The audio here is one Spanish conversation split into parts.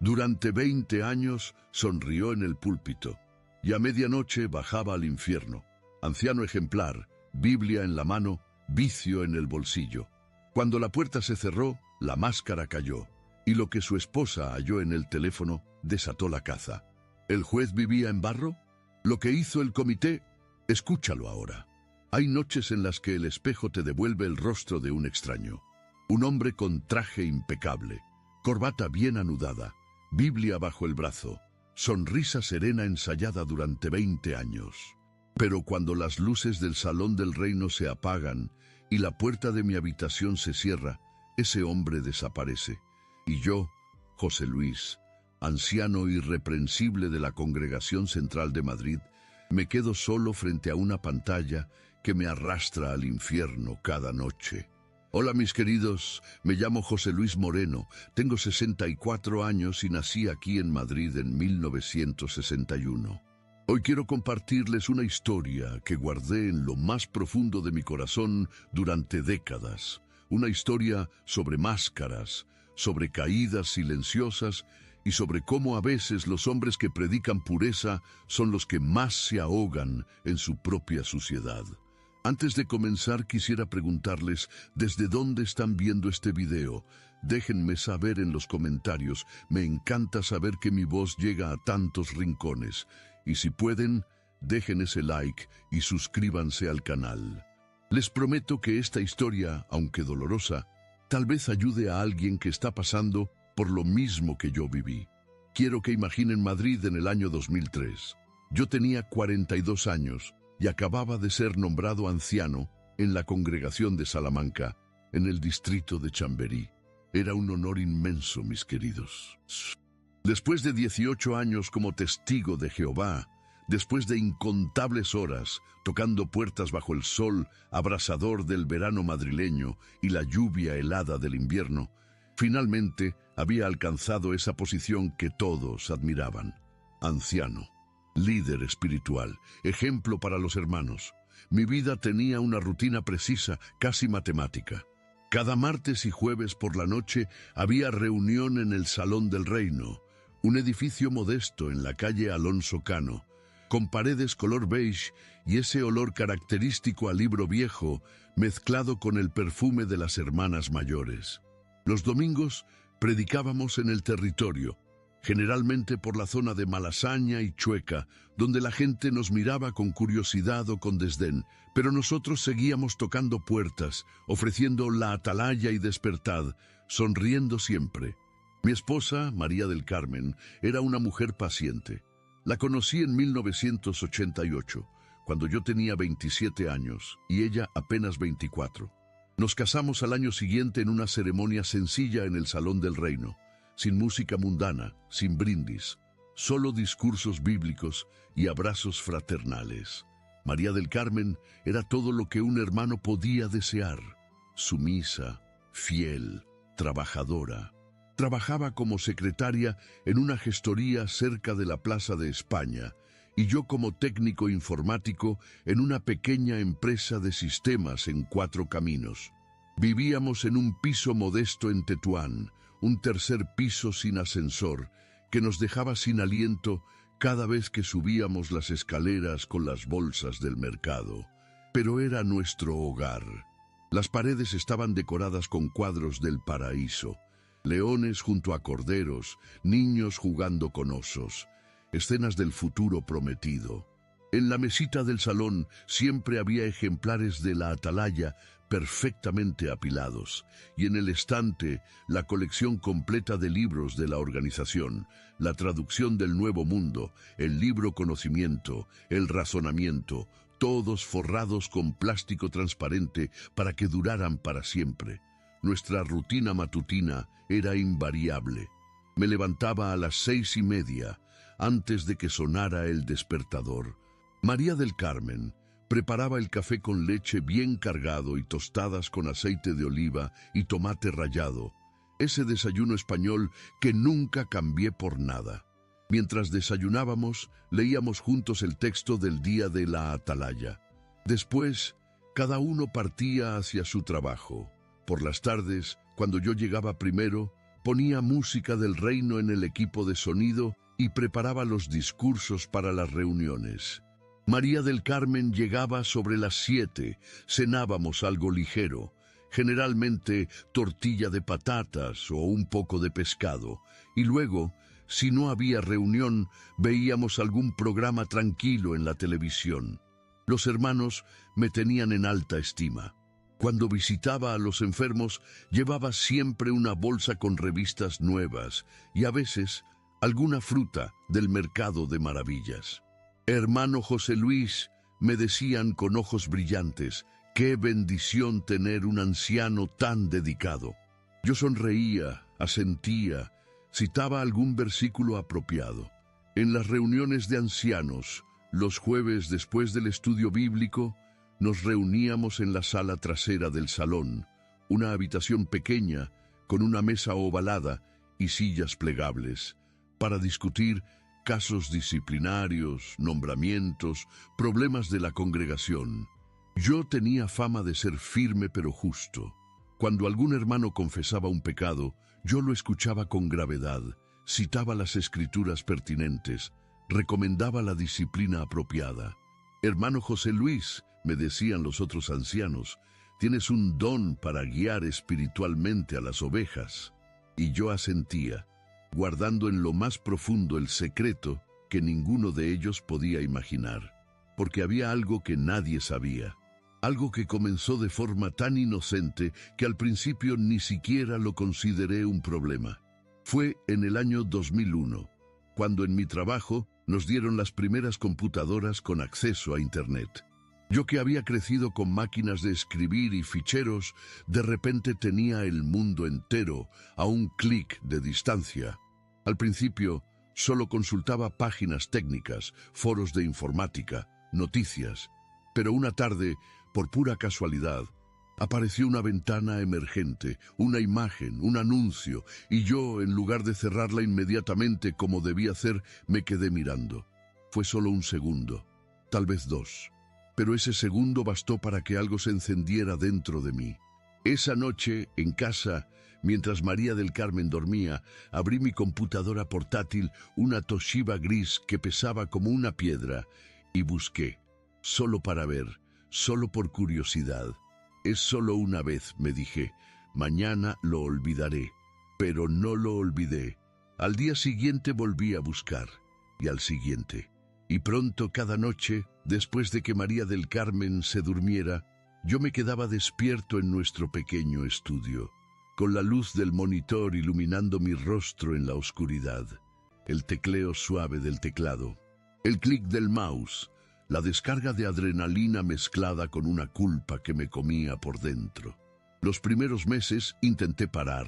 Durante 20 años sonrió en el púlpito y a medianoche bajaba al infierno. Anciano ejemplar, Biblia en la mano, vicio en el bolsillo. Cuando la puerta se cerró, la máscara cayó y lo que su esposa halló en el teléfono desató la caza. ¿El juez vivía en barro? Lo que hizo el comité, escúchalo ahora. Hay noches en las que el espejo te devuelve el rostro de un extraño. Un hombre con traje impecable, corbata bien anudada, Biblia bajo el brazo, sonrisa serena ensayada durante 20 años. Pero cuando las luces del salón del reino se apagan y la puerta de mi habitación se cierra, ese hombre desaparece. Y yo, José Luis, anciano irreprensible de la Congregación Central de Madrid, me quedo solo frente a una pantalla que me arrastra al infierno cada noche. Hola mis queridos, me llamo José Luis Moreno, tengo 64 años y nací aquí en Madrid en 1961. Hoy quiero compartirles una historia que guardé en lo más profundo de mi corazón durante décadas. Una historia sobre máscaras, sobre caídas silenciosas y sobre cómo a veces los hombres que predican pureza son los que más se ahogan en su propia suciedad. Antes de comenzar quisiera preguntarles desde dónde están viendo este video. Déjenme saber en los comentarios, me encanta saber que mi voz llega a tantos rincones. Y si pueden, dejen ese like y suscríbanse al canal. Les prometo que esta historia, aunque dolorosa, tal vez ayude a alguien que está pasando por lo mismo que yo viví. Quiero que imaginen Madrid en el año 2003. Yo tenía 42 años y acababa de ser nombrado anciano en la congregación de Salamanca, en el distrito de Chamberí. Era un honor inmenso, mis queridos. Después de 18 años como testigo de Jehová, después de incontables horas tocando puertas bajo el sol abrasador del verano madrileño y la lluvia helada del invierno, finalmente había alcanzado esa posición que todos admiraban. Anciano, líder espiritual, ejemplo para los hermanos. Mi vida tenía una rutina precisa, casi matemática. Cada martes y jueves por la noche había reunión en el Salón del Reino, un edificio modesto en la calle Alonso Cano, con paredes color beige y ese olor característico a libro viejo mezclado con el perfume de las hermanas mayores. Los domingos predicábamos en el territorio, generalmente por la zona de Malasaña y Chueca, donde la gente nos miraba con curiosidad o con desdén, pero nosotros seguíamos tocando puertas, ofreciendo la atalaya y despertad, sonriendo siempre. Mi esposa, María del Carmen, era una mujer paciente. La conocí en 1988, cuando yo tenía 27 años y ella apenas 24. Nos casamos al año siguiente en una ceremonia sencilla en el Salón del Reino, sin música mundana, sin brindis, solo discursos bíblicos y abrazos fraternales. María del Carmen era todo lo que un hermano podía desear: sumisa, fiel, trabajadora. Trabajaba como secretaria en una gestoría cerca de la Plaza de España y yo como técnico informático en una pequeña empresa de sistemas en Cuatro Caminos. Vivíamos en un piso modesto en Tetuán, un tercer piso sin ascensor, que nos dejaba sin aliento cada vez que subíamos las escaleras con las bolsas del mercado. Pero era nuestro hogar. Las paredes estaban decoradas con cuadros del paraíso, leones junto a corderos, niños jugando con osos, escenas del futuro prometido. En la mesita del salón siempre había ejemplares de la atalaya perfectamente apilados, y en el estante la colección completa de libros de la organización, la traducción del Nuevo Mundo, el libro Conocimiento, el Razonamiento, todos forrados con plástico transparente para que duraran para siempre. Nuestra rutina matutina era invariable. Me levantaba a las 6:30, antes de que sonara el despertador. María del Carmen preparaba el café con leche bien cargado y tostadas con aceite de oliva y tomate rallado, ese desayuno español que nunca cambié por nada. Mientras desayunábamos, leíamos juntos el texto del día de la atalaya. Después, cada uno partía hacia su trabajo. Por las tardes, cuando yo llegaba primero, Ponía música del reino en el equipo de sonido y preparaba los discursos para las reuniones. María del Carmen llegaba sobre las 7, cenábamos algo ligero, generalmente tortilla de patatas o un poco de pescado, y luego, si no había reunión, veíamos algún programa tranquilo en la televisión. Los hermanos me tenían en alta estima. Cuando visitaba a los enfermos, llevaba siempre una bolsa con revistas nuevas y a veces alguna fruta del mercado de maravillas. Hermano José Luis, me decían con ojos brillantes, qué bendición tener un anciano tan dedicado. Yo sonreía, asentía, citaba algún versículo apropiado. En las reuniones de ancianos, los jueves después del estudio bíblico, nos reuníamos en la sala trasera del salón, una habitación pequeña con una mesa ovalada y sillas plegables, para discutir casos disciplinarios, nombramientos, problemas de la congregación. Yo tenía fama de ser firme pero justo. Cuando algún hermano confesaba un pecado, yo lo escuchaba con gravedad, citaba las escrituras pertinentes, recomendaba la disciplina apropiada. Hermano José Luis, me decían los otros ancianos, tienes un don para guiar espiritualmente a las ovejas. Y yo asentía, guardando en lo más profundo el secreto que ninguno de ellos podía imaginar, porque había algo que nadie sabía, algo que comenzó de forma tan inocente que al principio ni siquiera lo consideré un problema. Fue en el año 2001, cuando en mi trabajo nos dieron las primeras computadoras con acceso a Internet. Yo que había crecido con máquinas de escribir y ficheros, de repente tenía el mundo entero a un clic de distancia. Al principio, solo consultaba páginas técnicas, foros de informática, noticias. Pero una tarde, por pura casualidad, apareció una ventana emergente, una imagen, un anuncio, y yo, en lugar de cerrarla inmediatamente como debía hacer, me quedé mirando. Fue solo un segundo, tal vez 2. Pero ese segundo bastó para que algo se encendiera dentro de mí. Esa noche, en casa, mientras María del Carmen dormía, abrí mi computadora portátil, una Toshiba gris que pesaba como una piedra, y busqué, solo para ver, solo por curiosidad. Es solo una vez, me dije, mañana lo olvidaré. Pero no lo olvidé. Al día siguiente volví a buscar, y al siguiente. Y pronto cada noche, después de que María del Carmen se durmiera, yo me quedaba despierto en nuestro pequeño estudio, con la luz del monitor iluminando mi rostro en la oscuridad, el tecleo suave del teclado, el clic del mouse, la descarga de adrenalina mezclada con una culpa que me comía por dentro. Los primeros meses intenté parar.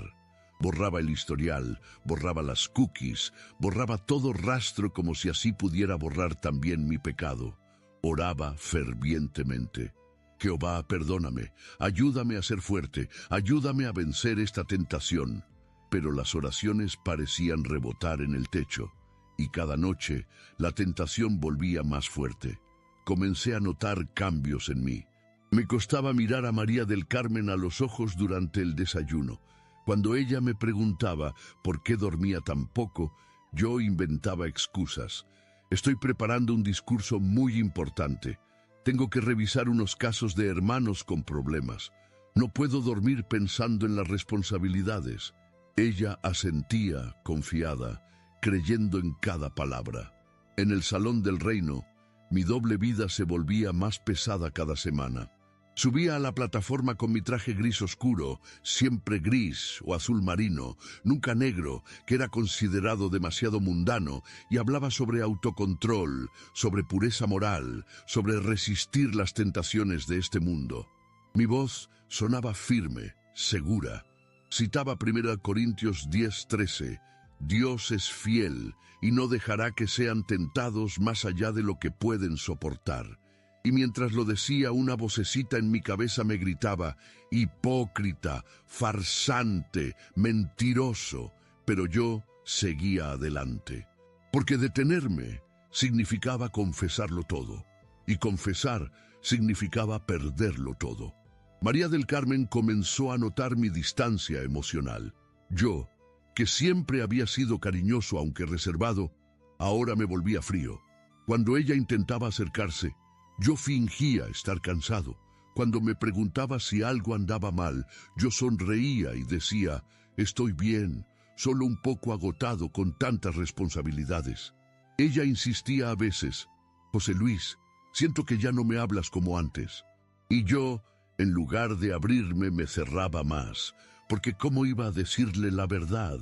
Borraba el historial, borraba las cookies, borraba todo rastro como si así pudiera borrar también mi pecado. Oraba fervientemente. Jehová, perdóname, ayúdame a ser fuerte, ayúdame a vencer esta tentación. Pero las oraciones parecían rebotar en el techo, y cada noche la tentación volvía más fuerte. Comencé a notar cambios en mí. Me costaba mirar a María del Carmen a los ojos durante el desayuno. Cuando ella me preguntaba por qué dormía tan poco, yo inventaba excusas. Estoy preparando un discurso muy importante. Tengo que revisar unos casos de hermanos con problemas. No puedo dormir pensando en las responsabilidades. Ella asentía, confiada, creyendo en cada palabra. En el salón del reino, mi doble vida se volvía más pesada cada semana. Subía a la plataforma con mi traje gris oscuro, siempre gris o azul marino, nunca negro, que era considerado demasiado mundano, y hablaba sobre autocontrol, sobre pureza moral, sobre resistir las tentaciones de este mundo. Mi voz sonaba firme, segura. Citaba 1 Corintios 10:13, Dios es fiel y no dejará que sean tentados más allá de lo que pueden soportar. Y mientras lo decía, una vocecita en mi cabeza me gritaba, hipócrita, farsante, mentiroso, pero yo seguía adelante. Porque detenerme significaba confesarlo todo, y confesar significaba perderlo todo. María del Carmen comenzó a notar mi distancia emocional. Yo, que siempre había sido cariñoso aunque reservado, ahora me volvía frío. Cuando ella intentaba acercarse, yo fingía estar cansado. Cuando me preguntaba si algo andaba mal, yo sonreía y decía, estoy bien, solo un poco agotado con tantas responsabilidades. Ella insistía a veces, José Luis, siento que ya no me hablas como antes. Y yo, en lugar de abrirme, me cerraba más, porque ¿cómo iba a decirle la verdad?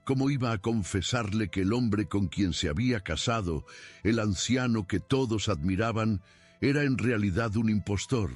¿Cómo iba a confesarle que el hombre con quien se había casado, el anciano que todos admiraban, era en realidad un impostor?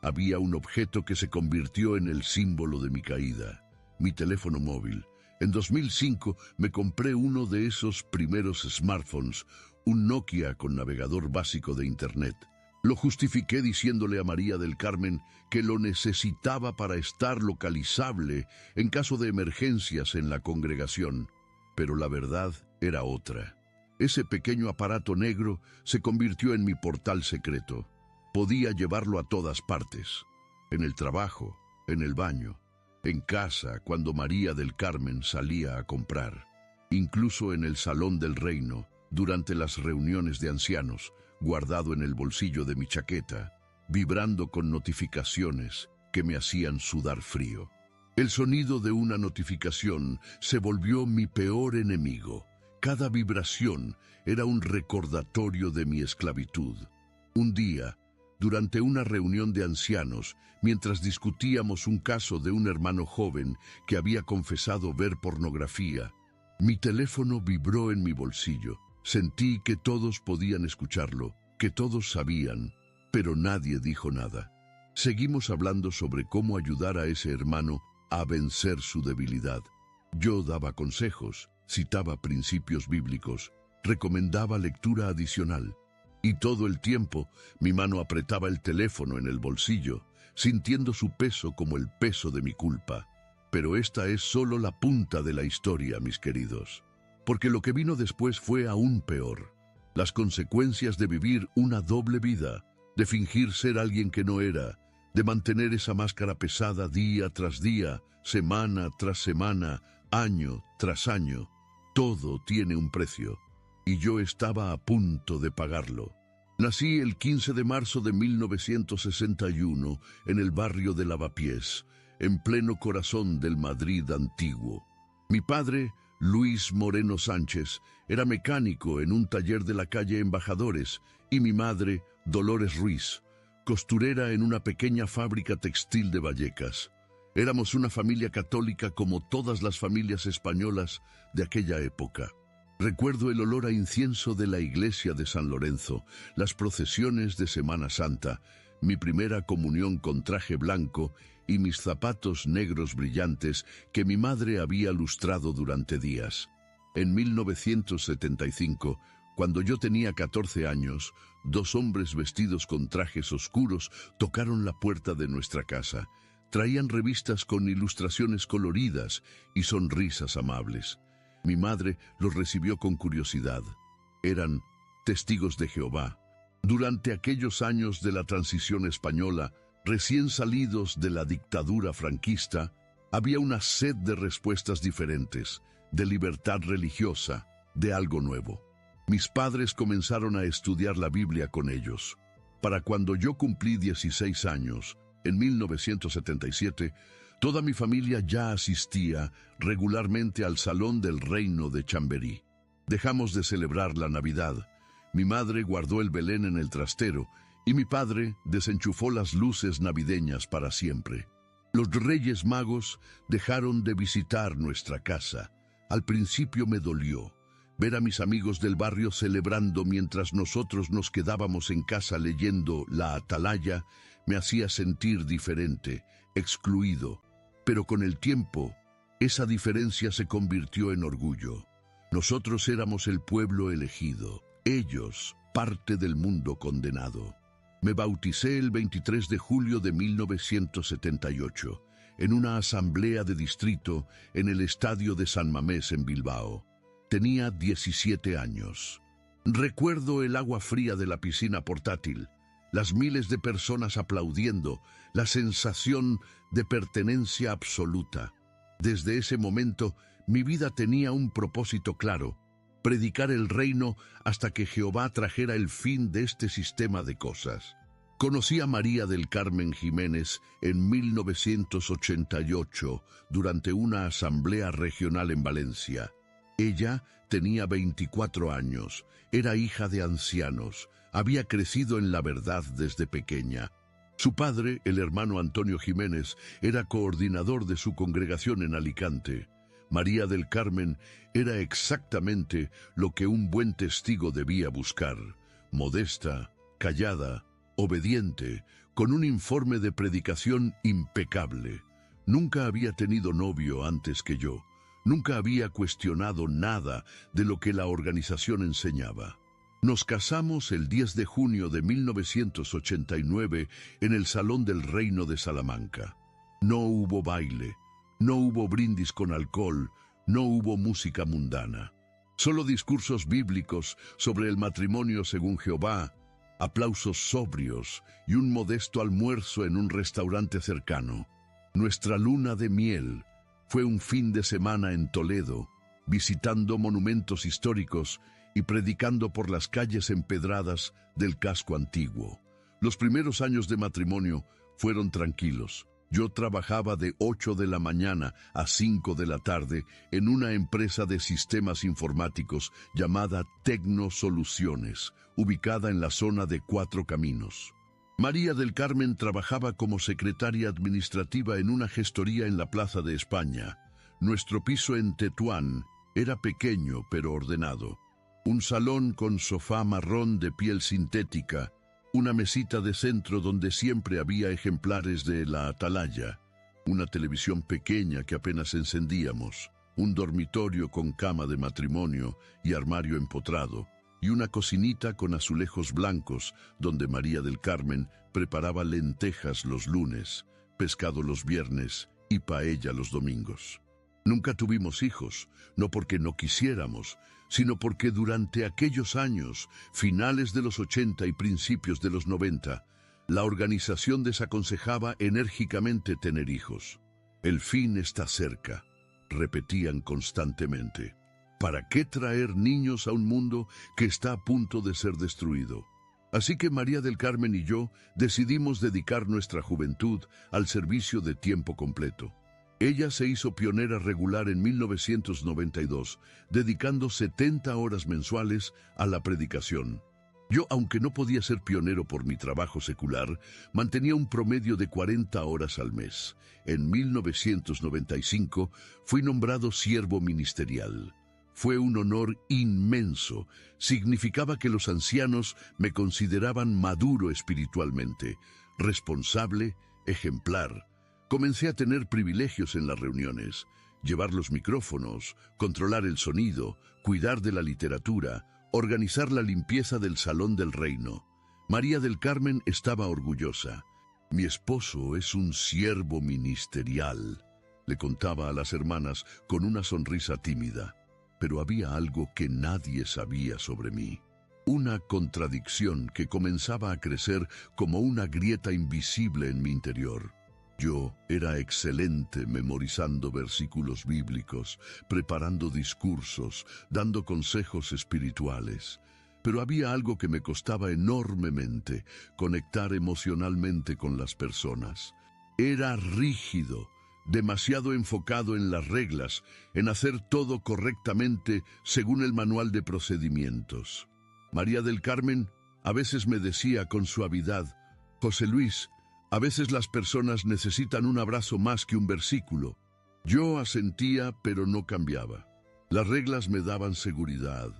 Había un objeto que se convirtió en el símbolo de mi caída, mi teléfono móvil. En 2005 me compré uno de esos primeros smartphones, un Nokia con navegador básico de Internet. Lo justifiqué diciéndole a María del Carmen que lo necesitaba para estar localizable en caso de emergencias en la congregación. Pero la verdad era otra. Ese pequeño aparato negro se convirtió en mi portal secreto. Podía llevarlo a todas partes, en el trabajo, en el baño, en casa cuando María del Carmen salía a comprar, incluso en el salón del reino, durante las reuniones de ancianos, guardado en el bolsillo de mi chaqueta, vibrando con notificaciones que me hacían sudar frío. El sonido de una notificación se volvió mi peor enemigo. Cada vibración era un recordatorio de mi esclavitud. Un día, durante una reunión de ancianos, mientras discutíamos un caso de un hermano joven que había confesado ver pornografía, mi teléfono vibró en mi bolsillo. Sentí que todos podían escucharlo, que todos sabían, pero nadie dijo nada. Seguimos hablando sobre cómo ayudar a ese hermano a vencer su debilidad. Yo daba consejos, citaba principios bíblicos, recomendaba lectura adicional. Y todo el tiempo mi mano apretaba el teléfono en el bolsillo, sintiendo su peso como el peso de mi culpa. Pero esta es solo la punta de la historia, mis queridos. Porque lo que vino después fue aún peor. Las consecuencias de vivir una doble vida, de fingir ser alguien que no era, de mantener esa máscara pesada día tras día, semana tras semana, año tras año. Todo tiene un precio. Y yo estaba a punto de pagarlo. Nací el 15 de marzo de 1961 en el barrio de Lavapiés, en pleno corazón del Madrid antiguo. Mi padre, Luis Moreno Sánchez, era mecánico en un taller de la calle Embajadores, y mi madre, Dolores Ruiz, costurera en una pequeña fábrica textil de Vallecas. Éramos una familia católica como todas las familias españolas de aquella época. Recuerdo el olor a incienso de la iglesia de San Lorenzo, las procesiones de Semana Santa, mi primera comunión con traje blanco y mis zapatos negros brillantes que mi madre había lustrado durante días. En 1975, cuando yo tenía 14 años, 2 hombres vestidos con trajes oscuros tocaron la puerta de nuestra casa. Traían revistas con ilustraciones coloridas y sonrisas amables. Mi madre los recibió con curiosidad. Eran testigos de Jehová. Durante aquellos años de la transición española, recién salidos de la dictadura franquista, había una sed de respuestas diferentes, de libertad religiosa, de algo nuevo. Mis padres comenzaron a estudiar la Biblia con ellos. Para cuando yo cumplí 16 años, en 1977, toda mi familia ya asistía regularmente al Salón del Reino de Chamberí. Dejamos de celebrar la Navidad. Mi madre guardó el Belén en el trastero y mi padre desenchufó las luces navideñas para siempre. Los Reyes Magos dejaron de visitar nuestra casa. Al principio me dolió ver a mis amigos del barrio celebrando mientras nosotros nos quedábamos en casa leyendo la Atalaya. Me hacía sentir diferente, excluido. Pero con el tiempo, esa diferencia se convirtió en orgullo. Nosotros éramos el pueblo elegido, ellos, parte del mundo condenado. Me bauticé el 23 de julio de 1978, en una asamblea de distrito en el estadio de San Mamés en Bilbao. Tenía 17 años. Recuerdo el agua fría de la piscina portátil, las miles de personas aplaudiendo, la sensación de pertenencia absoluta. Desde ese momento, mi vida tenía un propósito claro: predicar el reino hasta que Jehová trajera el fin de este sistema de cosas. Conocí a María del Carmen Jiménez en 1988 durante una asamblea regional en Valencia. Ella tenía 24 años, era hija de ancianos, había crecido en la verdad desde pequeña. Su padre, el hermano Antonio Jiménez, era coordinador de su congregación en Alicante. María del Carmen era exactamente lo que un buen testigo debía buscar: modesta, callada, obediente, con un informe de predicación impecable. Nunca había tenido novio antes que yo. Nunca había cuestionado nada de lo que la organización enseñaba. Nos casamos el 10 de junio de 1989 en el Salón del Reino de Salamanca. No hubo baile, no hubo brindis con alcohol, no hubo música mundana. Solo discursos bíblicos sobre el matrimonio según Jehová, aplausos sobrios y un modesto almuerzo en un restaurante cercano. Nuestra luna de miel fue un fin de semana en Toledo, visitando monumentos históricos y predicando por las calles empedradas del casco antiguo. Los primeros años de matrimonio fueron tranquilos. Yo trabajaba de 8 de la mañana a 5 de la tarde en una empresa de sistemas informáticos llamada Tecnosoluciones, ubicada en la zona de Cuatro Caminos. María del Carmen trabajaba como secretaria administrativa en una gestoría en la Plaza de España. Nuestro piso en Tetuán era pequeño pero ordenado. Un salón con sofá marrón de piel sintética, una mesita de centro donde siempre había ejemplares de La Atalaya, una televisión pequeña que apenas encendíamos, un dormitorio con cama de matrimonio y armario empotrado, y una cocinita con azulejos blancos donde María del Carmen preparaba lentejas los lunes, pescado los viernes y paella los domingos. Nunca tuvimos hijos, no porque no quisiéramos, sino porque durante aquellos años, finales de los 80 y principios de los 90, la organización desaconsejaba enérgicamente tener hijos. El fin está cerca, repetían constantemente. ¿Para qué traer niños a un mundo que está a punto de ser destruido? Así que María del Carmen y yo decidimos dedicar nuestra juventud al servicio de tiempo completo. Ella se hizo pionera regular en 1992, dedicando 70 horas mensuales a la predicación. Yo, aunque no podía ser pionero por mi trabajo secular, mantenía un promedio de 40 horas al mes. En 1995 fui nombrado siervo ministerial. Fue un honor inmenso. Significaba que los ancianos me consideraban maduro espiritualmente, responsable, ejemplar. Comencé a tener privilegios en las reuniones: llevar los micrófonos, controlar el sonido, cuidar de la literatura, organizar la limpieza del Salón del Reino. María del Carmen estaba orgullosa. Mi esposo es un siervo ministerial, le contaba a las hermanas con una sonrisa tímida. Pero había algo que nadie sabía sobre mí. Una contradicción que comenzaba a crecer como una grieta invisible en mi interior. Yo era excelente memorizando versículos bíblicos, preparando discursos, dando consejos espirituales. Pero había algo que me costaba enormemente: conectar emocionalmente con las personas. Era rígido, demasiado enfocado en las reglas, en hacer todo correctamente según el manual de procedimientos. María del Carmen a veces me decía con suavidad: «José Luis, a veces las personas necesitan un abrazo más que un versículo». Yo asentía, pero no cambiaba. Las reglas me daban seguridad.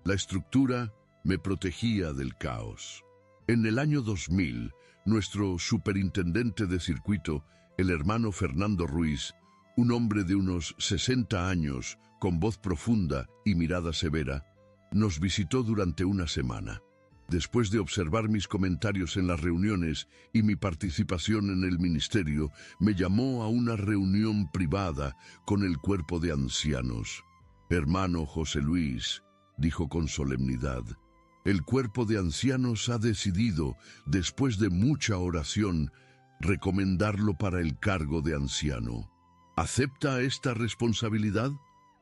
La estructura me protegía del caos. En el año 2000, nuestro superintendente de circuito, el hermano Fernando Ruiz, un hombre de unos 60 años, con voz profunda y mirada severa, nos visitó durante una semana. Después de observar mis comentarios en las reuniones y mi participación en el ministerio, me llamó a una reunión privada con el cuerpo de ancianos. «Hermano José Luis», dijo con solemnidad, «el cuerpo de ancianos ha decidido, después de mucha oración, recomendarlo para el cargo de anciano. ¿Acepta esta responsabilidad?».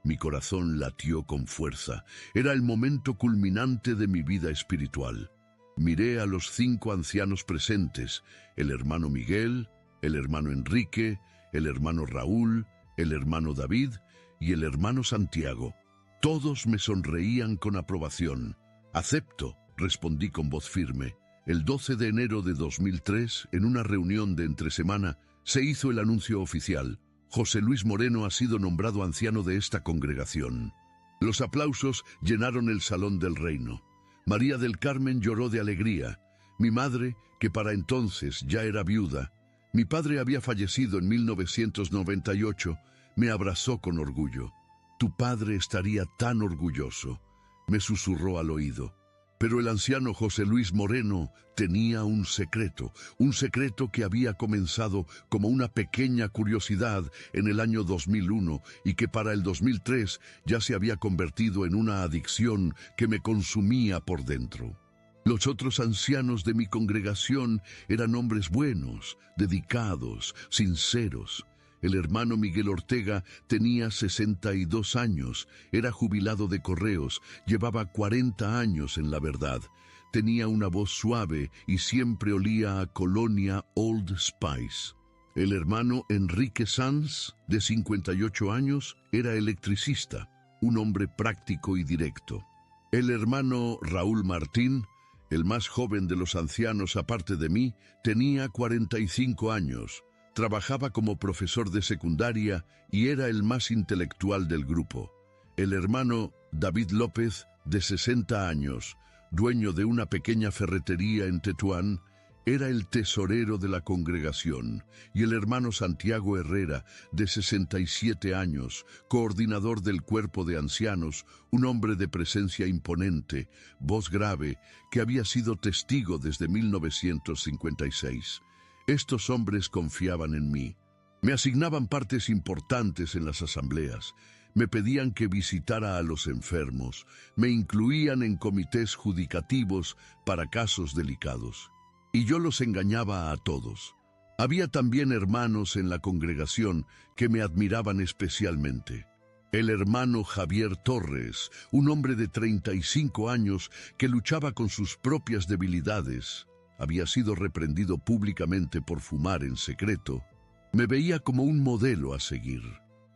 Mi corazón latió con fuerza. Era el momento culminante de mi vida espiritual. Miré a los 5 ancianos presentes, el hermano Miguel, el hermano Enrique, el hermano Raúl, el hermano David y el hermano Santiago. Todos me sonreían con aprobación. «Acepto», respondí con voz firme. El 12 de enero de 2003, en una reunión de entresemana, se hizo el anuncio oficial. José Luis Moreno ha sido nombrado anciano de esta congregación. Los aplausos llenaron el salón del reino. María del Carmen lloró de alegría. Mi madre, que para entonces ya era viuda, mi padre había fallecido en 1998, me abrazó con orgullo. «Tu padre estaría tan orgulloso», me susurró al oído. Pero el anciano José Luis Moreno tenía un secreto que había comenzado como una pequeña curiosidad en el año 2001 y que para el 2003 ya se había convertido en una adicción que me consumía por dentro. Los otros ancianos de mi congregación eran hombres buenos, dedicados, sinceros. El hermano Miguel Ortega tenía 62 años, era jubilado de correos, llevaba 40 años en la verdad. Tenía una voz suave y siempre olía a colonia Old Spice. El hermano Enrique Sanz, de 58 años, era electricista, un hombre práctico y directo. El hermano Raúl Martín, el más joven de los ancianos aparte de mí, tenía 45 años. Trabajaba como profesor de secundaria y era el más intelectual del grupo. El hermano David López, de 60 años, dueño de una pequeña ferretería en Tetuán, era el tesorero de la congregación, y el hermano Santiago Herrera, de 67 años, coordinador del cuerpo de ancianos, un hombre de presencia imponente, voz grave, que había sido testigo desde 1956. Estos hombres confiaban en mí. Me asignaban partes importantes en las asambleas. Me pedían que visitara a los enfermos. Me incluían en comités judicativos para casos delicados. Y yo los engañaba a todos. Había también hermanos en la congregación que me admiraban especialmente. El hermano Javier Torres, un hombre de 35 años que luchaba con sus propias debilidades, había sido reprendido públicamente por fumar en secreto. Me veía como un modelo a seguir.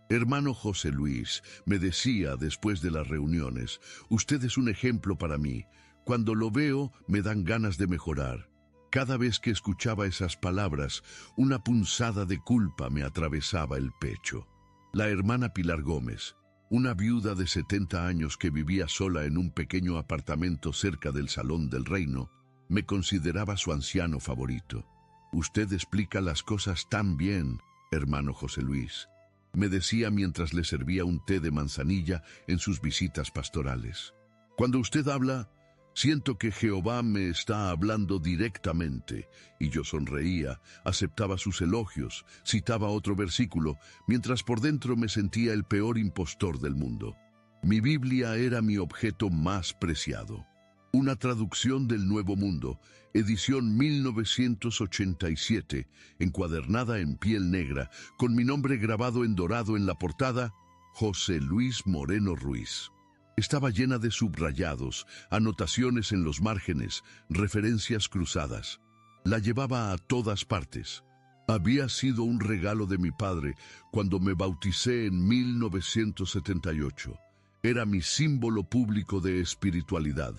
«Hermano José Luis», me decía después de las reuniones, «usted es un ejemplo para mí. Cuando lo veo, me dan ganas de mejorar». Cada vez que escuchaba esas palabras, una punzada de culpa me atravesaba el pecho. La hermana Pilar Gómez, una viuda de 70 años que vivía sola en un pequeño apartamento cerca del Salón del Reino, me consideraba su anciano favorito. «Usted explica las cosas tan bien, hermano José Luis», me decía mientras le servía un té de manzanilla en sus visitas pastorales. «Cuando usted habla, siento que Jehová me está hablando directamente», y yo sonreía, aceptaba sus elogios, citaba otro versículo, mientras por dentro me sentía el peor impostor del mundo. Mi Biblia era mi objeto más preciado. Una traducción del Nuevo Mundo, edición 1987, encuadernada en piel negra, con mi nombre grabado en dorado en la portada, José Luis Moreno Ruiz. Estaba llena de subrayados, anotaciones en los márgenes, referencias cruzadas. La llevaba a todas partes. Había sido un regalo de mi padre cuando me bauticé en 1978. Era mi símbolo público de espiritualidad.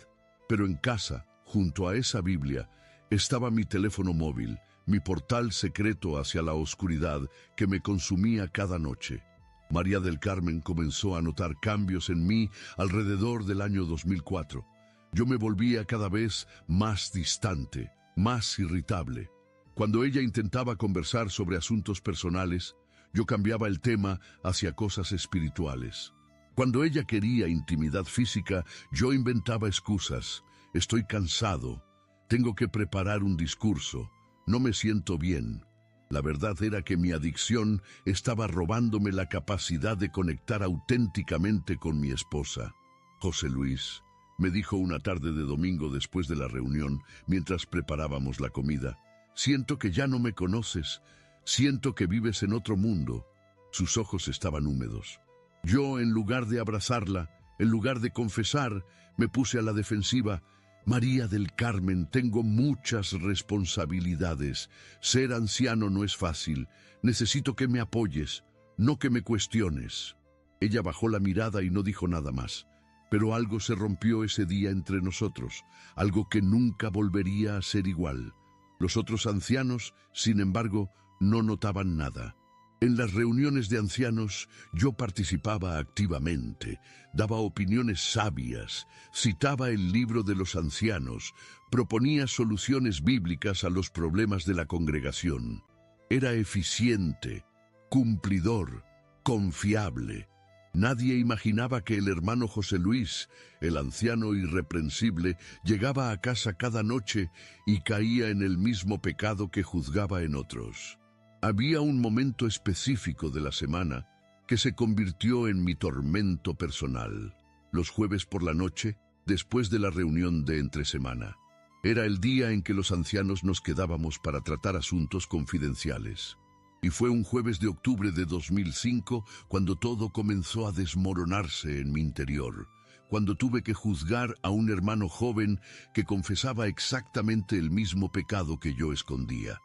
Pero en casa, junto a esa Biblia, estaba mi teléfono móvil, mi portal secreto hacia la oscuridad que me consumía cada noche. María del Carmen comenzó a notar cambios en mí alrededor del año 2004. Yo me volvía cada vez más distante, más irritable. Cuando ella intentaba conversar sobre asuntos personales, yo cambiaba el tema hacia cosas espirituales. Cuando ella quería intimidad física, yo inventaba excusas. «Estoy cansado, tengo que preparar un discurso, no me siento bien». La verdad era que mi adicción estaba robándome la capacidad de conectar auténticamente con mi esposa. «José Luis», me dijo una tarde de domingo después de la reunión, mientras preparábamos la comida, «siento que ya no me conoces, siento que vives en otro mundo». Sus ojos estaban húmedos. Yo, en lugar de abrazarla, en lugar de confesar, me puse a la defensiva. María del Carmen, tengo muchas responsabilidades. Ser anciano no es fácil. Necesito que me apoyes, no que me cuestiones. Ella bajó la mirada y no dijo nada más. Pero algo se rompió ese día entre nosotros, algo que nunca volvería a ser igual. Los otros ancianos, sin embargo, no notaban nada. En las reuniones de ancianos yo participaba activamente, daba opiniones sabias, citaba el libro de los ancianos, proponía soluciones bíblicas a los problemas de la congregación. Era eficiente, cumplidor, confiable. Nadie imaginaba que el hermano José Luis, el anciano irreprensible, llegaba a casa cada noche y caía en el mismo pecado que juzgaba en otros. Había un momento específico de la semana que se convirtió en mi tormento personal. Los jueves por la noche, después de la reunión de entre semana. Era el día en que los ancianos nos quedábamos para tratar asuntos confidenciales. Y fue un jueves de octubre de 2005 cuando todo comenzó a desmoronarse en mi interior, cuando tuve que juzgar a un hermano joven que confesaba exactamente el mismo pecado que yo escondía.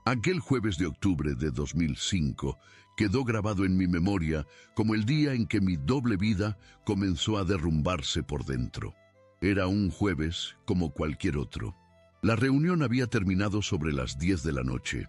Aquel jueves de octubre de 2005 quedó grabado en mi memoria como el día en que mi doble vida comenzó a derrumbarse por dentro. Era un jueves como cualquier otro. La reunión había terminado sobre las 10 de la noche.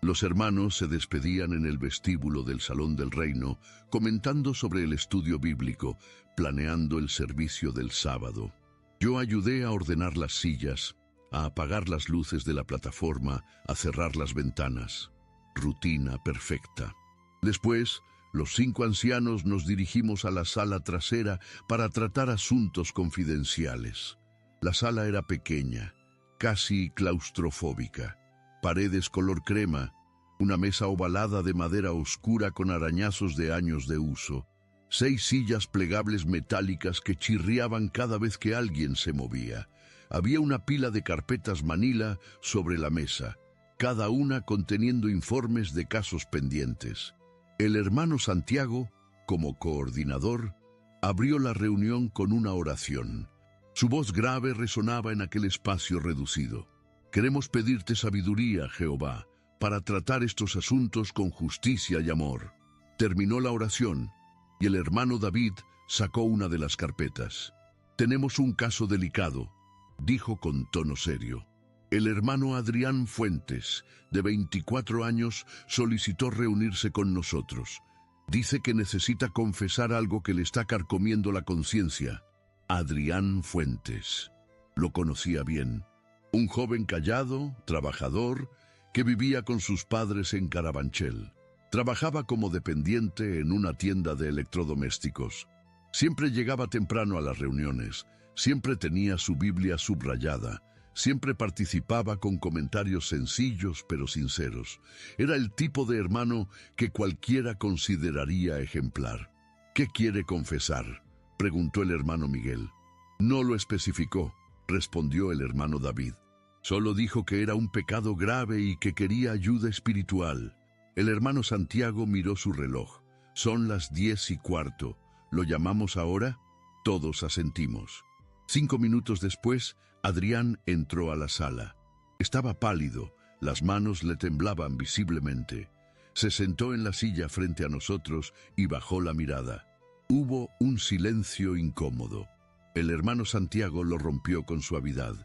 Los hermanos se despedían en el vestíbulo del Salón del Reino, comentando sobre el estudio bíblico, planeando el servicio del sábado. Yo ayudé a ordenar las sillas, a apagar las luces de la plataforma, a cerrar las ventanas. Rutina perfecta. Después, los 5 ancianos nos dirigimos a la sala trasera para tratar asuntos confidenciales. La sala era pequeña, casi claustrofóbica. Paredes color crema, una mesa ovalada de madera oscura con arañazos de años de uso, 6 sillas plegables metálicas que chirriaban cada vez que alguien se movía. Había una pila de carpetas manila sobre la mesa, cada una conteniendo informes de casos pendientes. El hermano Santiago, como coordinador, abrió la reunión con una oración. Su voz grave resonaba en aquel espacio reducido. Queremos pedirte sabiduría, Jehová, para tratar estos asuntos con justicia y amor. Terminó la oración y el hermano David sacó una de las carpetas. Tenemos un caso delicado, dijo con tono serio. El hermano Adrián Fuentes, de 24 años, solicitó reunirse con nosotros. Dice que necesita confesar algo que le está carcomiendo la conciencia. Adrián Fuentes. Lo conocía bien. Un joven callado, trabajador, que vivía con sus padres en Carabanchel. Trabajaba como dependiente en una tienda de electrodomésticos. Siempre llegaba temprano a las reuniones, siempre tenía su Biblia subrayada, siempre participaba con comentarios sencillos pero sinceros. Era el tipo de hermano que cualquiera consideraría ejemplar. ¿Qué quiere confesar?, preguntó el hermano Miguel. No lo especificó, respondió el hermano David. Solo dijo que era un pecado grave y que quería ayuda espiritual. El hermano Santiago miró su reloj. Son las 10:15. ¿Lo llamamos ahora? Todos asentimos. 5 minutos después, Adrián entró a la sala. Estaba pálido, las manos le temblaban visiblemente. Se sentó en la silla frente a nosotros y bajó la mirada. Hubo un silencio incómodo. El hermano Santiago lo rompió con suavidad.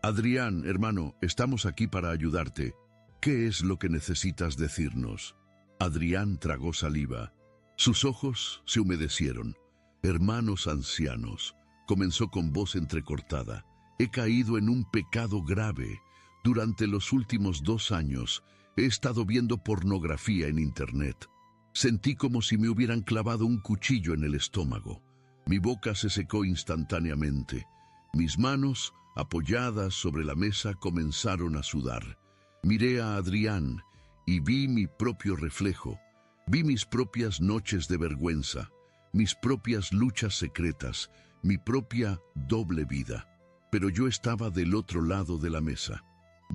Adrián, hermano, estamos aquí para ayudarte. ¿Qué es lo que necesitas decirnos? Adrián tragó saliva. Sus ojos se humedecieron. Hermanos ancianos, comenzó con voz entrecortada. He caído en un pecado grave. Durante los últimos 2 años he estado viendo pornografía en internet. Sentí como si me hubieran clavado un cuchillo en el estómago. Mi boca se secó instantáneamente. Mis manos, apoyadas sobre la mesa, comenzaron a sudar. Miré a Adrián y vi mi propio reflejo. Vi mis propias noches de vergüenza, mis propias luchas secretas, mi propia doble vida. Pero yo estaba del otro lado de la mesa.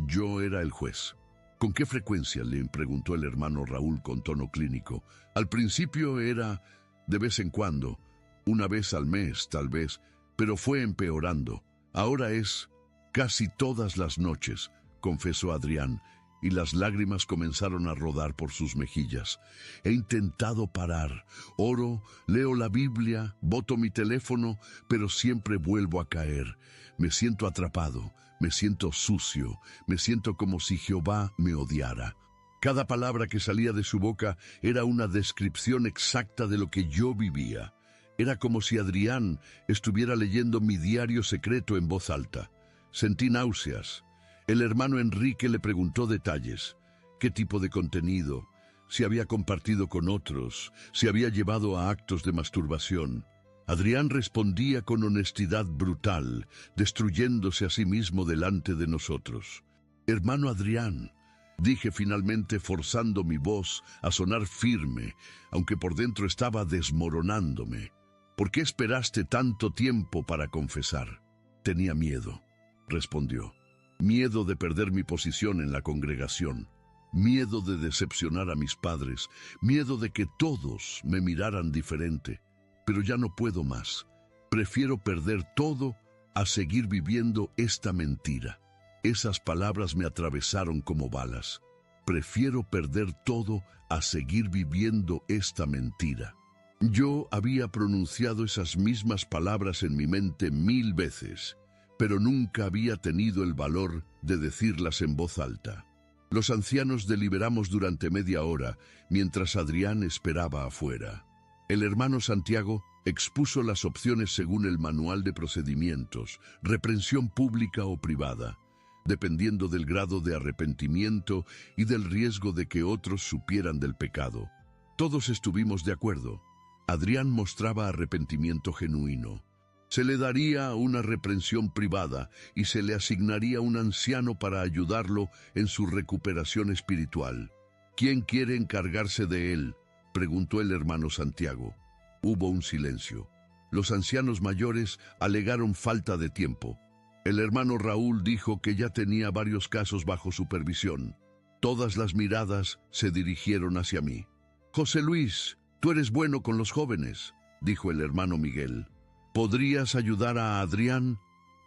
Yo era el juez. ¿Con qué frecuencia?, le preguntó el hermano Raúl con tono clínico. Al principio era de vez en cuando, una vez al mes tal vez, pero fue empeorando. Ahora es casi todas las noches, confesó Adrián, y las lágrimas comenzaron a rodar por sus mejillas. He intentado parar, oro, leo la Biblia, boto mi teléfono, pero siempre vuelvo a caer. Me siento atrapado, me siento sucio, me siento como si Jehová me odiara. Cada palabra que salía de su boca era una descripción exacta de lo que yo vivía. Era como si Adrián estuviera leyendo mi diario secreto en voz alta. Sentí náuseas. El hermano Enrique le preguntó detalles. ¿Qué tipo de contenido? Si había compartido con otros, si había llevado a actos de masturbación. Adrián respondía con honestidad brutal, destruyéndose a sí mismo delante de nosotros. Hermano Adrián, dije finalmente forzando mi voz a sonar firme, aunque por dentro estaba desmoronándome. ¿Por qué esperaste tanto tiempo para confesar? Tenía miedo, respondió. Miedo de perder mi posición en la congregación, miedo de decepcionar a mis padres, miedo de que todos me miraran diferente. Pero ya no puedo más. Prefiero perder todo a seguir viviendo esta mentira. Esas palabras me atravesaron como balas. Prefiero perder todo a seguir viviendo esta mentira. Yo había pronunciado esas mismas palabras en mi mente 1000 veces, pero nunca había tenido el valor de decirlas en voz alta. Los ancianos deliberamos durante media hora, mientras Adrián esperaba afuera. El hermano Santiago expuso las opciones según el manual de procedimientos, reprensión pública o privada, dependiendo del grado de arrepentimiento y del riesgo de que otros supieran del pecado. Todos estuvimos de acuerdo. Adrián mostraba arrepentimiento genuino. Se le daría una reprensión privada y se le asignaría un anciano para ayudarlo en su recuperación espiritual. ¿Quién quiere encargarse de él?, preguntó el hermano Santiago. Hubo un silencio. Los ancianos mayores alegaron falta de tiempo. El hermano Raúl dijo que ya tenía varios casos bajo supervisión. Todas las miradas se dirigieron hacia mí. José Luis, tú eres bueno con los jóvenes, dijo el hermano Miguel. ¿Podrías ayudar a Adrián?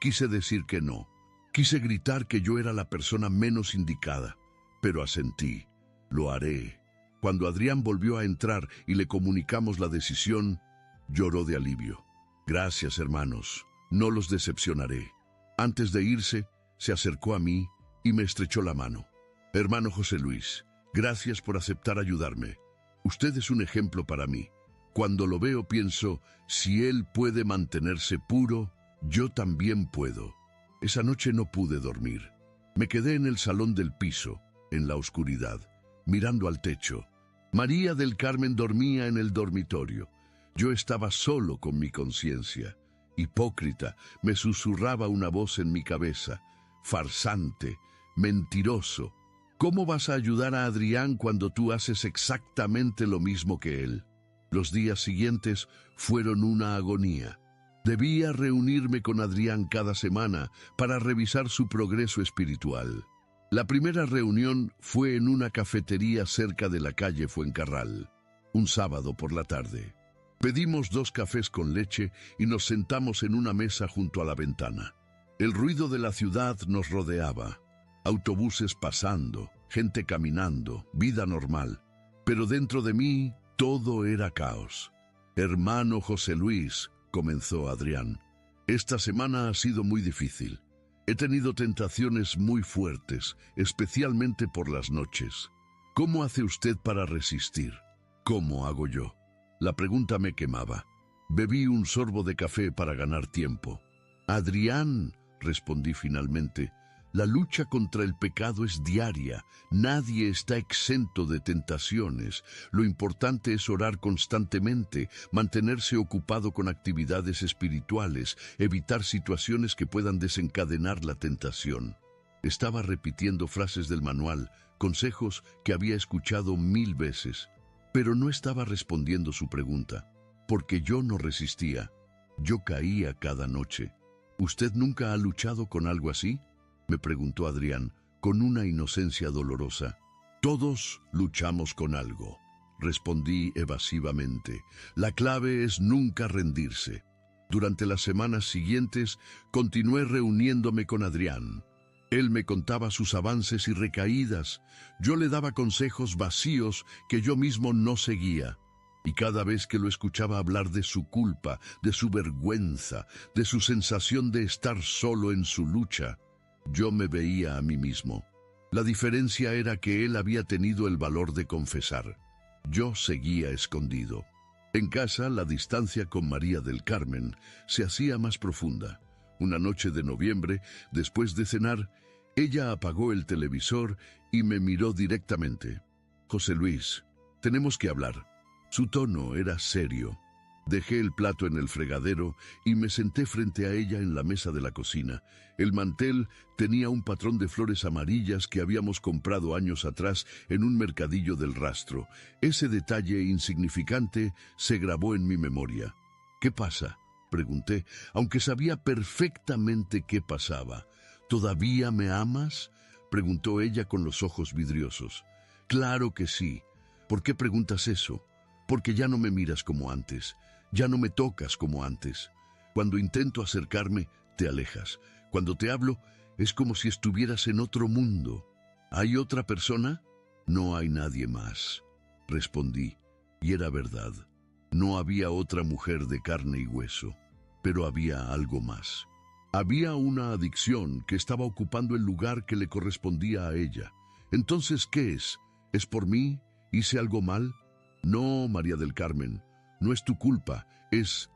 Quise decir que no. Quise gritar que yo era la persona menos indicada, pero asentí. Lo haré. Cuando Adrián volvió a entrar y le comunicamos la decisión, lloró de alivio. Gracias, hermanos. No los decepcionaré. Antes de irse, se acercó a mí y me estrechó la mano. Hermano José Luis, gracias por aceptar ayudarme. Usted es un ejemplo para mí. Cuando lo veo pienso, si él puede mantenerse puro, yo también puedo. Esa noche no pude dormir. Me quedé en el salón del piso, en la oscuridad, mirando al techo. María del Carmen dormía en el dormitorio. Yo estaba solo con mi conciencia. Hipócrita, me susurraba una voz en mi cabeza. Farsante, mentiroso. ¿Cómo vas a ayudar a Adrián cuando tú haces exactamente lo mismo que él? Los días siguientes fueron una agonía. Debía reunirme con Adrián cada semana para revisar su progreso espiritual. La primera reunión fue en una cafetería cerca de la calle Fuencarral, un sábado por la tarde. Pedimos 2 cafés con leche y nos sentamos en una mesa junto a la ventana. El ruido de la ciudad nos rodeaba. Autobuses pasando, gente caminando, vida normal. Pero dentro de mí todo era caos. Hermano José Luis, comenzó Adrián, esta semana ha sido muy difícil. He tenido tentaciones muy fuertes, especialmente por las noches. ¿Cómo hace usted para resistir? ¿Cómo hago yo? La pregunta me quemaba. Bebí un sorbo de café para ganar tiempo. Adrián, respondí finalmente, la lucha contra el pecado es diaria. Nadie está exento de tentaciones. Lo importante es orar constantemente, mantenerse ocupado con actividades espirituales, evitar situaciones que puedan desencadenar la tentación. Estaba repitiendo frases del manual, consejos que había escuchado 1000 veces, pero no estaba respondiendo su pregunta, porque yo no resistía. Yo caía cada noche. ¿Usted nunca ha luchado con algo así?, me preguntó Adrián, con una inocencia dolorosa. Todos luchamos con algo, respondí evasivamente. La clave es nunca rendirse. Durante las semanas siguientes continué reuniéndome con Adrián. Él me contaba sus avances y recaídas. Yo le daba consejos vacíos que yo mismo no seguía. Y cada vez que lo escuchaba hablar de su culpa, de su vergüenza, de su sensación de estar solo en su lucha, yo me veía a mí mismo. La diferencia era que él había tenido el valor de confesar. Yo seguía escondido. En casa, la distancia con María del Carmen se hacía más profunda. Una noche de noviembre, después de cenar, ella apagó el televisor y me miró directamente. «José Luis, tenemos que hablar». Su tono era serio. Dejé el plato en el fregadero y me senté frente a ella en la mesa de la cocina. El mantel tenía un patrón de flores amarillas que habíamos comprado años atrás en un mercadillo del Rastro. Ese detalle insignificante se grabó en mi memoria. «¿Qué pasa?», pregunté, aunque sabía perfectamente qué pasaba. «¿Todavía me amas?», preguntó ella con los ojos vidriosos. «Claro que sí. ¿Por qué preguntas eso?». «Porque ya no me miras como antes. Ya no me tocas como antes. Cuando intento acercarme, te alejas. Cuando te hablo, es como si estuvieras en otro mundo». «¿Hay otra persona?». «No hay nadie más», respondí, y era verdad. No había otra mujer de carne y hueso, pero había algo más. Había una adicción que estaba ocupando el lugar que le correspondía a ella. Entonces, ¿qué es? ¿Es por mí? ¿Hice algo mal? «No, María del Carmen, no es tu culpa, es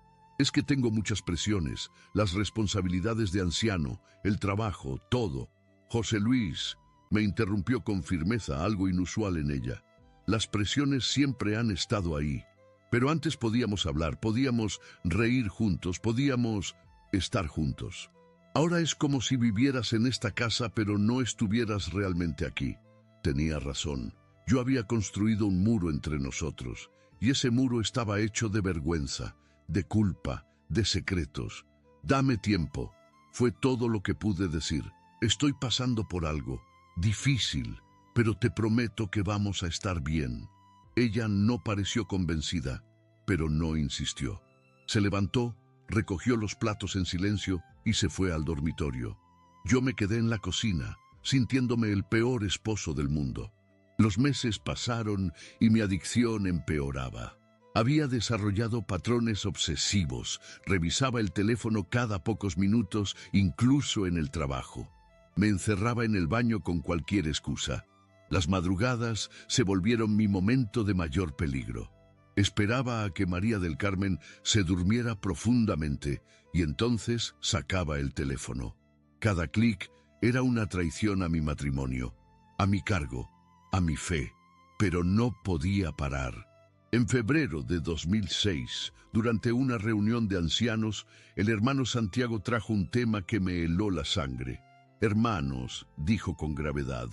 que tengo muchas presiones, las responsabilidades de anciano, el trabajo, todo». «José Luis», me interrumpió con firmeza, algo inusual en ella. «Las presiones siempre han estado ahí, pero antes podíamos hablar, podíamos reír juntos, podíamos estar juntos. Ahora es como si vivieras en esta casa, pero no estuvieras realmente aquí». Tenía razón. Yo había construido un muro entre nosotros, y ese muro estaba hecho de vergüenza, de culpa, de secretos. «Dame tiempo», fue todo lo que pude decir. «Estoy pasando por algo difícil, pero te prometo que vamos a estar bien». Ella no pareció convencida, pero no insistió. Se levantó, recogió los platos en silencio y se fue al dormitorio. Yo me quedé en la cocina, sintiéndome el peor esposo del mundo. Los meses pasaron y mi adicción empeoraba. Había desarrollado patrones obsesivos, revisaba el teléfono cada pocos minutos, incluso en el trabajo. Me encerraba en el baño con cualquier excusa. Las madrugadas se volvieron mi momento de mayor peligro. Esperaba a que María del Carmen se durmiera profundamente y entonces sacaba el teléfono. Cada clic era una traición a mi matrimonio, a mi cargo, a mi fe, pero no podía parar. En febrero de 2006, durante una reunión de ancianos, el hermano Santiago trajo un tema que me heló la sangre. «Hermanos», dijo con gravedad,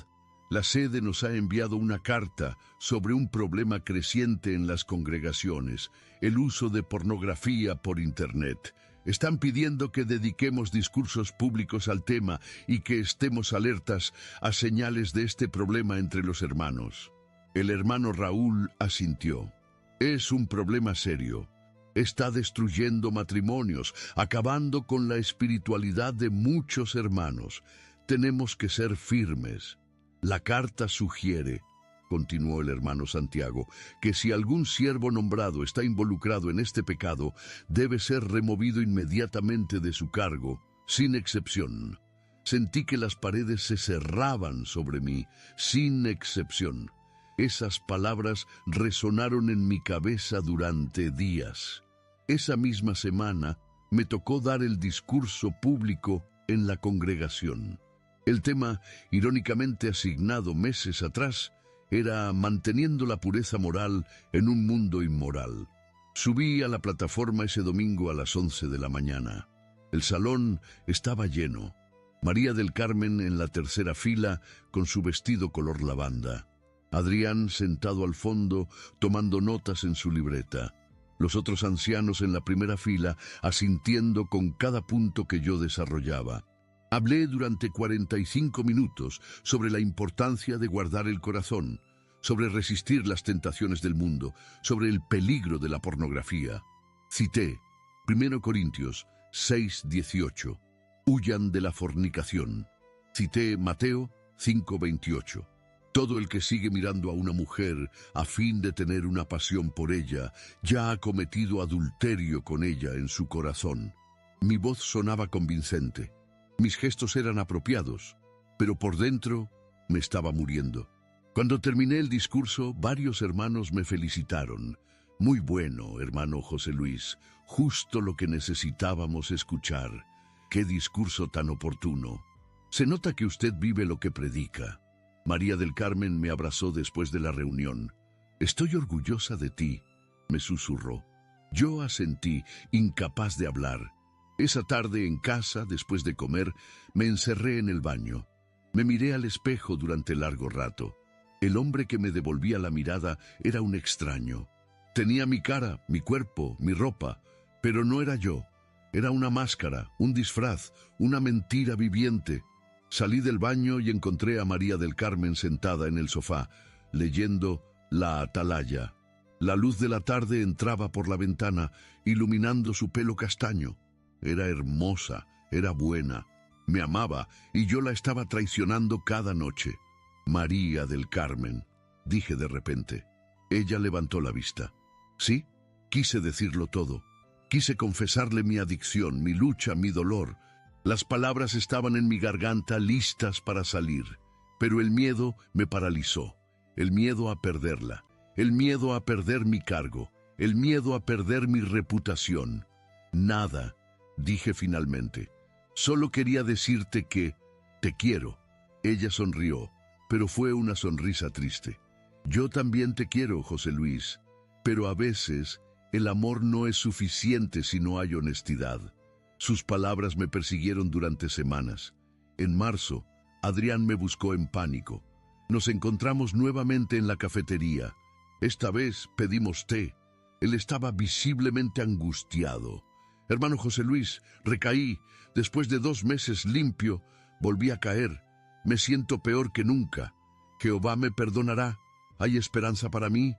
«la sede nos ha enviado una carta sobre un problema creciente en las congregaciones, el uso de pornografía por Internet. Están pidiendo que dediquemos discursos públicos al tema y que estemos alertas a señales de este problema entre los hermanos». El hermano Raúl asintió. «Es un problema serio. Está destruyendo matrimonios, acabando con la espiritualidad de muchos hermanos. Tenemos que ser firmes. La carta sugiere», continuó el hermano Santiago, «que si algún siervo nombrado está involucrado en este pecado, debe ser removido inmediatamente de su cargo, sin excepción». Sentí que las paredes se cerraban sobre mí, sin excepción. Esas palabras resonaron en mi cabeza durante días. Esa misma semana me tocó dar el discurso público en la congregación. El tema, irónicamente asignado meses atrás, era manteniendo la pureza moral en un mundo inmoral. Subí a la plataforma ese domingo a las 11 de la mañana. El salón estaba lleno. María del Carmen en la tercera fila con su vestido color lavanda. Adrián sentado al fondo tomando notas en su libreta. Los otros ancianos en la primera fila asintiendo con cada punto que yo desarrollaba. Hablé durante 45 minutos sobre la importancia de guardar el corazón, sobre resistir las tentaciones del mundo, sobre el peligro de la pornografía. Cité 1 Corintios 6:18. Huyan de la fornicación. Cité Mateo 5:28. Todo el que sigue mirando a una mujer a fin de tener una pasión por ella, ya ha cometido adulterio con ella en su corazón. Mi voz sonaba convincente. Mis gestos eran apropiados, pero por dentro me estaba muriendo. Cuando terminé el discurso, varios hermanos me felicitaron. Muy bueno, hermano José Luis, justo lo que necesitábamos escuchar. ¡Qué discurso tan oportuno! Se nota que usted vive lo que predica. María del Carmen me abrazó después de la reunión. Estoy orgullosa de ti, me susurró. Yo asentí, incapaz de hablar. Esa tarde en casa, después de comer, me encerré en el baño. Me miré al espejo durante largo rato. El hombre que me devolvía la mirada era un extraño. Tenía mi cara, mi cuerpo, mi ropa, pero no era yo. Era una máscara, un disfraz, una mentira viviente. Salí del baño y encontré a María del Carmen sentada en el sofá, leyendo La Atalaya. La luz de la tarde entraba por la ventana, iluminando su pelo castaño. Era hermosa, era buena, me amaba y yo la estaba traicionando cada noche. María del Carmen, dije de repente. Ella levantó la vista. Sí, quise decirlo todo. Quise confesarle mi adicción, mi lucha, mi dolor. Las palabras estaban en mi garganta listas para salir, pero el miedo me paralizó. El miedo a perderla, el miedo a perder mi cargo, el miedo a perder mi reputación. Nada, dije finalmente. Solo quería decirte que te quiero. Ella sonrió, pero fue una sonrisa triste. Yo también te quiero, José Luis, pero a veces el amor no es suficiente si no hay honestidad. Sus palabras me persiguieron durante semanas. En marzo, Adrián me buscó en pánico. Nos encontramos nuevamente en la cafetería. Esta vez pedimos té. Él estaba visiblemente angustiado. Hermano José Luis, recaí. Después de 2 meses limpio, volví a caer. Me siento peor que nunca. Jehová me perdonará. ¿Hay esperanza para mí?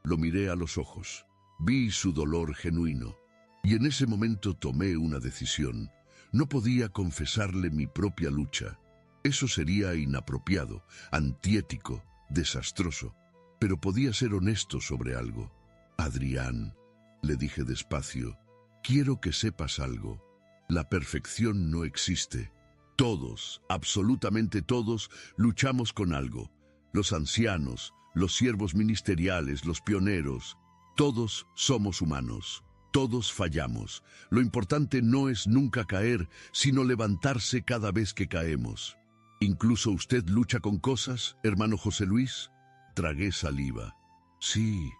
Lo miré a los ojos. Vi su dolor genuino. Y en ese momento tomé una decisión. No podía confesarle mi propia lucha. Eso sería inapropiado, antiético, desastroso. Pero podía ser honesto sobre algo. Adrián, le dije despacio, quiero que sepas algo. La perfección no existe. Todos, absolutamente todos, luchamos con algo. Los ancianos, los siervos ministeriales, los pioneros, todos somos humanos. Todos fallamos. Lo importante no es nunca caer, sino levantarse cada vez que caemos. ¿Incluso usted lucha con cosas, hermano José Luis? Tragué saliva. Sí,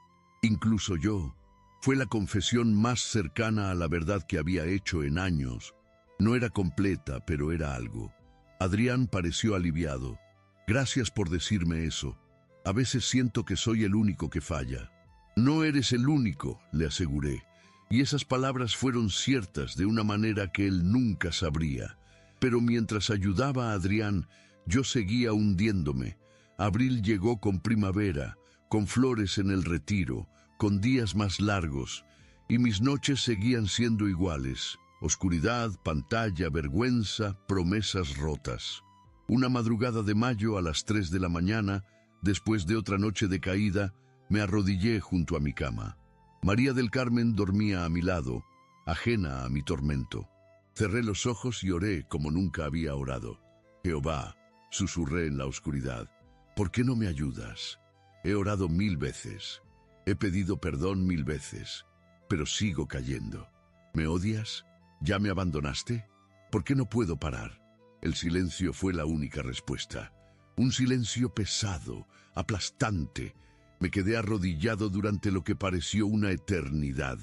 incluso yo. Fue la confesión más cercana a la verdad que había hecho en años. No era completa, pero era algo. Adrián pareció aliviado. Gracias por decirme eso. A veces siento que soy el único que falla. No eres el único, le aseguré. Y esas palabras fueron ciertas de una manera que él nunca sabría. Pero mientras ayudaba a Adrián, yo seguía hundiéndome. Abril llegó con primavera, con flores en el retiro, con días más largos, y mis noches seguían siendo iguales. Oscuridad, pantalla, vergüenza, promesas rotas. Una madrugada de mayo a las 3 de la mañana, después de otra noche de caída, me arrodillé junto a mi cama. María del Carmen dormía a mi lado, ajena a mi tormento. Cerré los ojos y oré como nunca había orado. Jehová, susurré en la oscuridad, ¿por qué no me ayudas? He orado 1000 veces, he pedido perdón 1000 veces, pero sigo cayendo. ¿Me odias? ¿Ya me abandonaste? ¿Por qué no puedo parar? El silencio fue la única respuesta. Un silencio pesado, aplastante. Me quedé arrodillado durante lo que pareció una eternidad,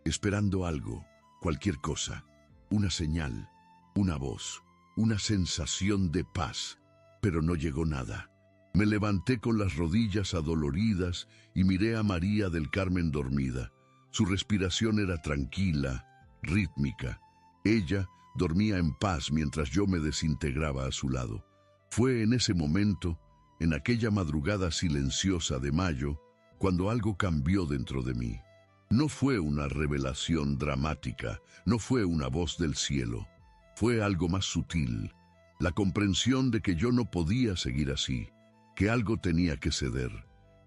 esperando algo, cualquier cosa, una señal, una voz, una sensación de paz, pero no llegó nada. Me levanté con las rodillas adoloridas y miré a María del Carmen dormida. Su respiración era tranquila, rítmica. Ella dormía en paz mientras yo me desintegraba a su lado. Fue en ese momento en aquella madrugada silenciosa de mayo, cuando algo cambió dentro de mí. No fue una revelación dramática, no fue una voz del cielo. Fue algo más sutil, la comprensión de que yo no podía seguir así, que algo tenía que ceder,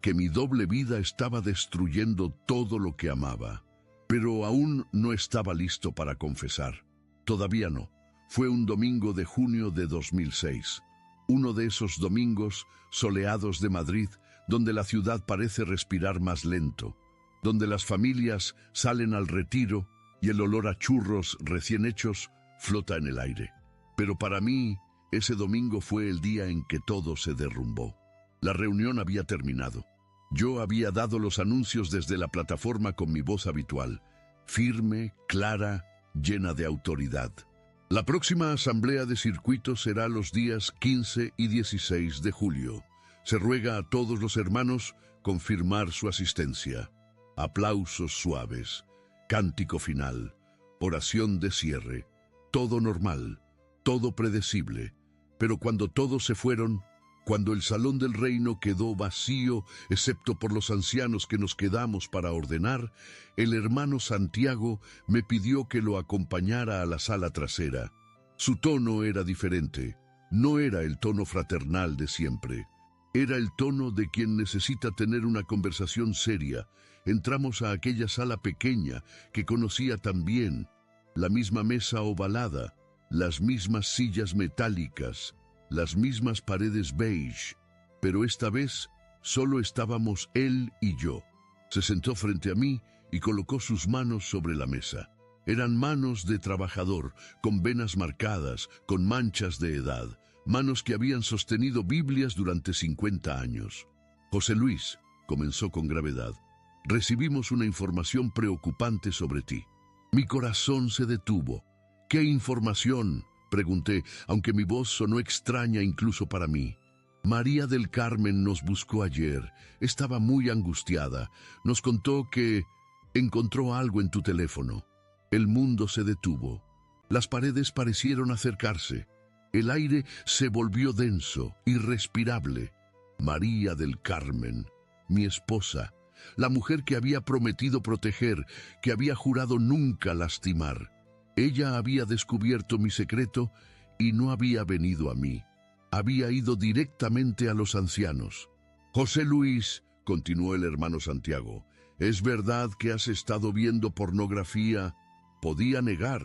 que mi doble vida estaba destruyendo todo lo que amaba. Pero aún no estaba listo para confesar. Todavía no. Fue un domingo de junio de 2006. Uno de esos domingos soleados de Madrid, donde la ciudad parece respirar más lento, donde las familias salen al retiro y el olor a churros recién hechos flota en el aire. Pero para mí, ese domingo fue el día en que todo se derrumbó. La reunión había terminado. Yo había dado los anuncios desde la plataforma con mi voz habitual, firme, clara, llena de autoridad. La próxima asamblea de circuito será los días 15 y 16 de julio. Se ruega a todos los hermanos confirmar su asistencia. Aplausos suaves, cántico final, oración de cierre, todo normal, todo predecible. Pero cuando todos se fueron, cuando el salón del reino quedó vacío, excepto por los ancianos que nos quedamos para ordenar, el hermano Santiago me pidió que lo acompañara a la sala trasera. Su tono era diferente, no era el tono fraternal de siempre. Era el tono de quien necesita tener una conversación seria. Entramos a aquella sala pequeña que conocía tan bien, la misma mesa ovalada, las mismas sillas metálicas, las mismas paredes beige, pero esta vez solo estábamos él y yo. Se sentó frente a mí y colocó sus manos sobre la mesa. Eran manos de trabajador, con venas marcadas, con manchas de edad, manos que habían sostenido Biblias durante 50 años. José Luis, comenzó con gravedad, recibimos una información preocupante sobre ti. Mi corazón se detuvo. ¿Qué información?, pregunté, aunque mi voz sonó extraña incluso para mí. María del Carmen nos buscó ayer. Estaba muy angustiada. Nos contó que encontró algo en tu teléfono. El mundo se detuvo. Las paredes parecieron acercarse. El aire se volvió denso, irrespirable. María del Carmen, mi esposa, la mujer que había prometido proteger, que había jurado nunca lastimar. Ella había descubierto mi secreto y no había venido a mí. Había ido directamente a los ancianos. José Luis, continuó el hermano Santiago, ¿es verdad que has estado viendo pornografía? Podía negar,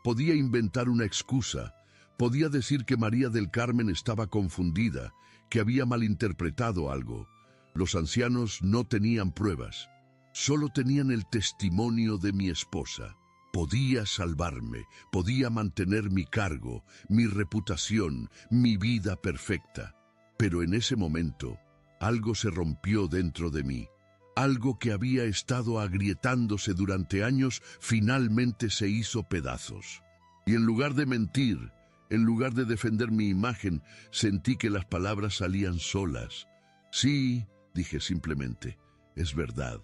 podía inventar una excusa, podía decir que María del Carmen estaba confundida, que había malinterpretado algo. Los ancianos no tenían pruebas, solo tenían el testimonio de mi esposa. Podía salvarme, podía mantener mi cargo, mi reputación, mi vida perfecta. Pero en ese momento, algo se rompió dentro de mí. Algo que había estado agrietándose durante años finalmente se hizo pedazos. Y en lugar de mentir, en lugar de defender mi imagen, sentí que las palabras salían solas. Sí, dije simplemente, es verdad.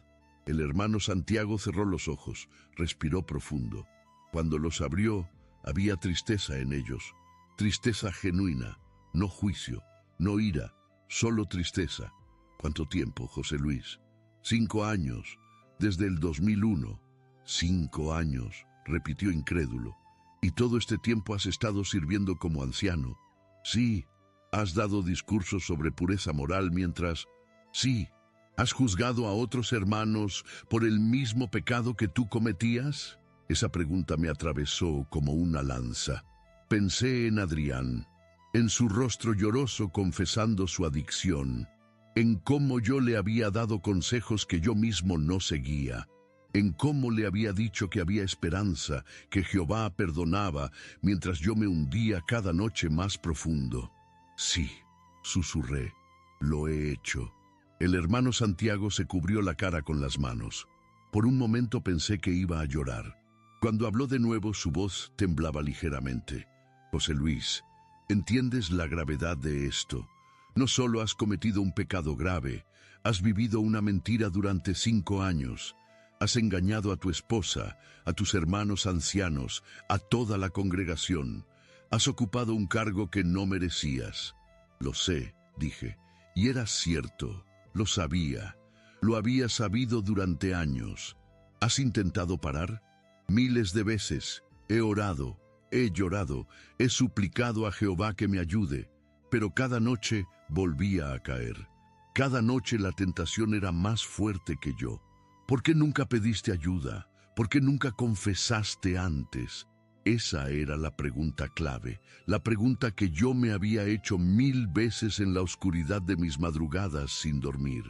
El hermano Santiago cerró los ojos, respiró profundo. Cuando los abrió, había tristeza en ellos. Tristeza genuina, no juicio, no ira, solo tristeza. ¿Cuánto tiempo, José Luis? 5 años, desde el 2001. 5 años, repitió incrédulo. ¿Y todo este tiempo has estado sirviendo como anciano? Sí. ¿Has dado discursos sobre pureza moral mientras? Sí. ¿Has juzgado a otros hermanos por el mismo pecado que tú cometías? Esa pregunta me atravesó como una lanza. Pensé en Adrián, en su rostro lloroso confesando su adicción, en cómo yo le había dado consejos que yo mismo no seguía, en cómo le había dicho que había esperanza, que Jehová perdonaba, mientras yo me hundía cada noche más profundo. Sí, susurré, lo he hecho. El hermano Santiago se cubrió la cara con las manos. Por un momento pensé que iba a llorar. Cuando habló de nuevo, su voz temblaba ligeramente. José Luis, ¿entiendes la gravedad de esto? No solo has cometido un pecado grave, has vivido una mentira durante 5 años. Has engañado a tu esposa, a tus hermanos ancianos, a toda la congregación. Has ocupado un cargo que no merecías. Lo sé, dije, Y era cierto, lo sabía, lo había sabido durante años. ¿Has intentado parar? Miles de veces. He orado, he llorado, he suplicado a Jehová que me ayude, pero cada noche volvía a caer. Cada noche la tentación era más fuerte que yo. ¿Por qué nunca pediste ayuda? ¿Por qué nunca confesaste antes? Esa era la pregunta clave, la pregunta que yo me había hecho 1000 veces en la oscuridad de mis madrugadas sin dormir.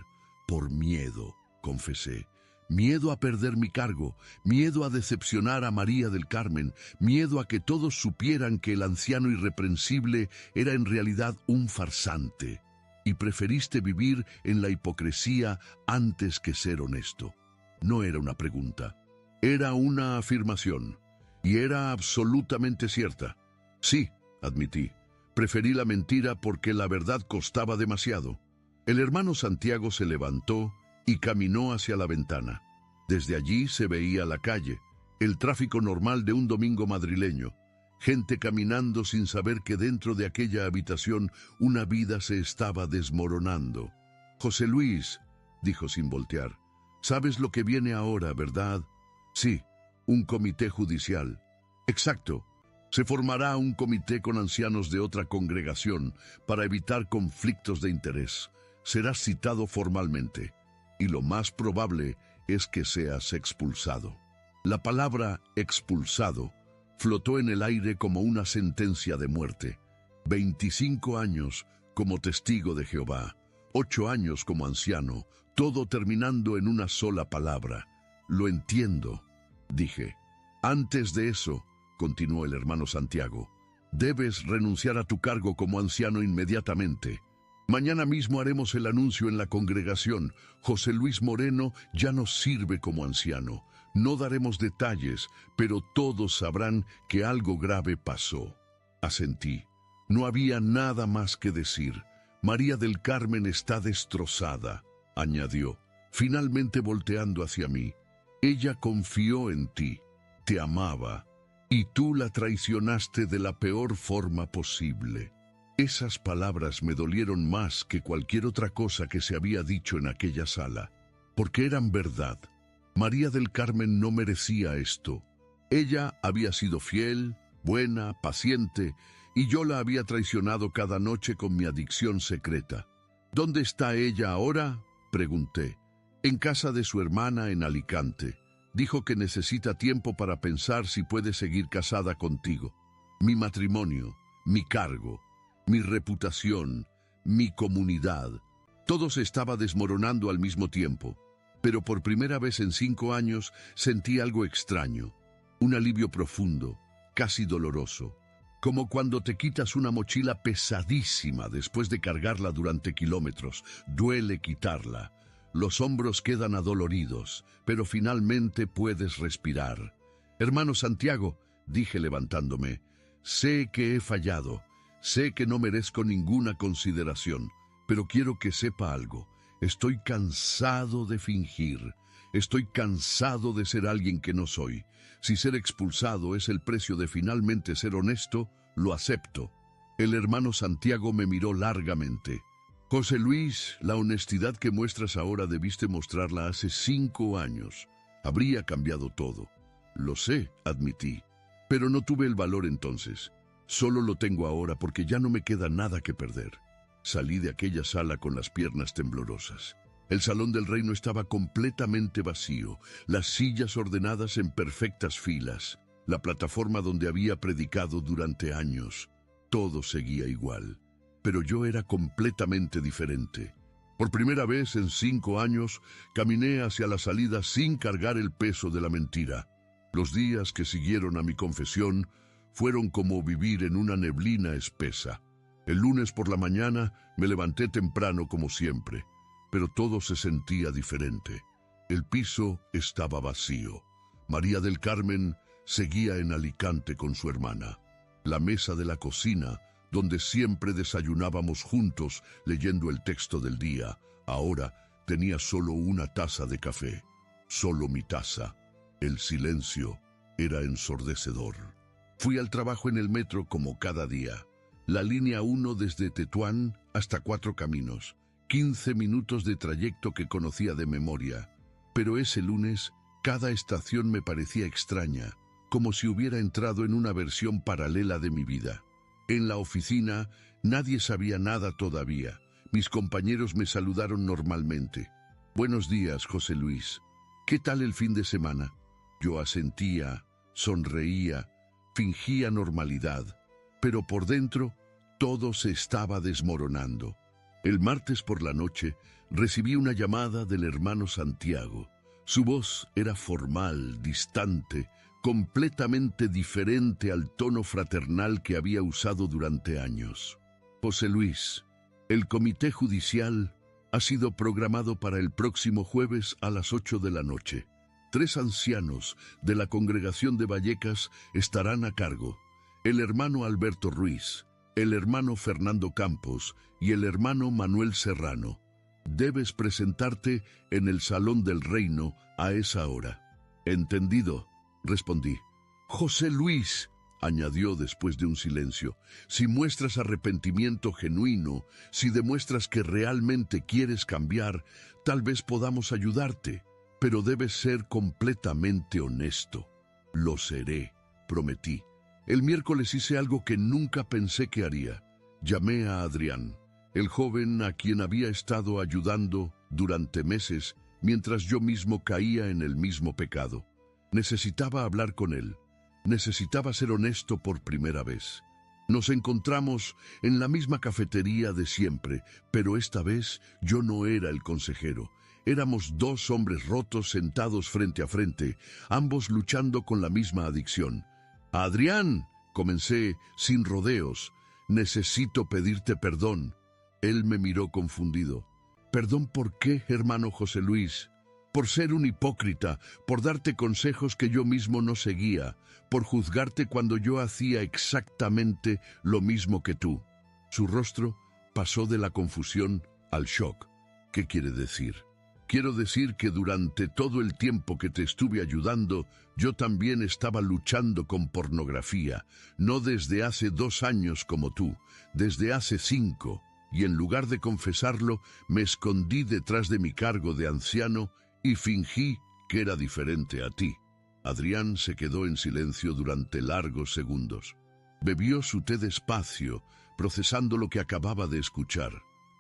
Por miedo, confesé. Miedo a perder mi cargo, miedo a decepcionar a María del Carmen, miedo a que todos supieran que el anciano irreprensible era en realidad un farsante. Y preferiste vivir en la hipocresía antes que ser honesto. No era una pregunta, era una afirmación. Y era absolutamente cierta. Sí, admití, preferí la mentira porque la verdad costaba demasiado. El hermano Santiago se levantó y caminó hacia la ventana. Desde allí se veía la calle, el tráfico normal de un domingo madrileño, gente caminando sin saber que dentro de aquella habitación una vida se estaba desmoronando. José Luis, dijo sin voltear, ¿sabes lo que viene ahora, verdad? Sí. Un comité judicial. Exacto. Se formará un comité con ancianos de otra congregación para evitar conflictos de interés. Serás citado formalmente. Y lo más probable es que seas expulsado. La palabra expulsado flotó en el aire como una sentencia de muerte. 25 años como testigo de Jehová. 8 años como anciano. Todo terminando en una sola palabra. Lo entiendo. Dije, antes de eso, continuó el hermano Santiago, debes renunciar a tu cargo como anciano inmediatamente. Mañana mismo haremos el anuncio en la congregación. José Luis Moreno ya no sirve como anciano. No daremos detalles, pero todos sabrán que algo grave pasó. Asentí. No había nada más que decir. María del Carmen está destrozada, añadió, finalmente volteando hacia mí. Ella confió en ti, te amaba, y tú la traicionaste de la peor forma posible. Esas palabras me dolieron más que cualquier otra cosa que se había dicho en aquella sala, porque eran verdad. María del Carmen no merecía esto. Ella había sido fiel, buena, paciente, y yo la había traicionado cada noche con mi adicción secreta. ¿Dónde está ella ahora?, pregunté. En casa de su hermana en Alicante. Dijo que necesita tiempo para pensar si puede seguir casada contigo. Mi matrimonio, mi cargo, mi reputación, mi comunidad, todo se estaba desmoronando al mismo tiempo. Pero por primera vez en 5 años sentí algo extraño, un alivio profundo, casi doloroso, como cuando te quitas una mochila pesadísima después de cargarla durante kilómetros. Duele quitarla. Los hombros quedan adoloridos, pero finalmente puedes respirar. Hermano Santiago, dije levantándome, sé que he fallado, sé que no merezco ninguna consideración, pero quiero que sepa algo. Estoy cansado de fingir, estoy cansado de ser alguien que no soy. Si ser expulsado es el precio de finalmente ser honesto, lo acepto. El hermano Santiago me miró largamente. José Luis, la honestidad que muestras ahora debiste mostrarla hace 5 años. Habría cambiado todo. Lo sé, admití, pero no tuve el valor entonces. Solo lo tengo ahora porque ya no me queda nada que perder. Salí de aquella sala con las piernas temblorosas. El salón del reino estaba completamente vacío, las sillas ordenadas en perfectas filas, la plataforma donde había predicado durante años. Todo seguía igual. Pero yo era completamente diferente. Por primera vez en 5 años, caminé hacia la salida sin cargar el peso de la mentira. Los días que siguieron a mi confesión fueron como vivir en una neblina espesa. El lunes por la mañana me levanté temprano como siempre, pero todo se sentía diferente. El piso estaba vacío. María del Carmen seguía en Alicante con su hermana. La mesa de la cocina, donde siempre desayunábamos juntos leyendo el texto del día, ahora tenía solo una taza de café. Solo mi taza. El silencio era ensordecedor. Fui al trabajo en el metro como cada día. La línea 1 desde Tetuán hasta 4 Caminos. 15 minutos de trayecto que conocía de memoria. Pero ese lunes, cada estación me parecía extraña, como si hubiera entrado en una versión paralela de mi vida. En la oficina, nadie sabía nada todavía. Mis compañeros me saludaron normalmente. «Buenos días, José Luis. ¿Qué tal el fin de semana?» Yo asentía, sonreía, fingía normalidad, pero por dentro todo se estaba desmoronando. El martes por la noche recibí una llamada del hermano Santiago. Su voz era formal, distante, completamente diferente al tono fraternal que había usado durante años. «José Luis, el comité judicial ha sido programado para el próximo jueves a las 8 de la noche. 3 ancianos de la congregación de Vallecas estarán a cargo: el hermano Alberto Ruiz, el hermano Fernando Campos y el hermano Manuel Serrano. Debes presentarte en el Salón del Reino a esa hora». «Entendido», respondí. «José Luis», añadió después de un silencio, «si muestras arrepentimiento genuino, si demuestras que realmente quieres cambiar, tal vez podamos ayudarte, pero debes ser completamente honesto». «Lo seré», prometí. El miércoles hice algo que nunca pensé que haría. Llamé a Adrián, el joven a quien había estado ayudando durante meses mientras yo mismo caía en el mismo pecado. Necesitaba hablar con él. Necesitaba ser honesto por primera vez. Nos encontramos en la misma cafetería de siempre, pero esta vez yo no era el consejero. Éramos 2 hombres rotos sentados frente a frente, ambos luchando con la misma adicción. «Adrián», comencé sin rodeos, «necesito pedirte perdón». Él me miró confundido. «¿Perdón por qué, hermano José Luis?» «Por ser un hipócrita, por darte consejos que yo mismo no seguía, por juzgarte cuando yo hacía exactamente lo mismo que tú». Su rostro pasó de la confusión al shock. «¿Qué quiere decir?» «Quiero decir que durante todo el tiempo que te estuve ayudando, yo también estaba luchando con pornografía, no desde hace 2 años como tú, desde hace 5, y en lugar de confesarlo, me escondí detrás de mi cargo de anciano y fingí que era diferente a ti». Adrián se quedó en silencio durante largos segundos. Bebió su té despacio, procesando lo que acababa de escuchar.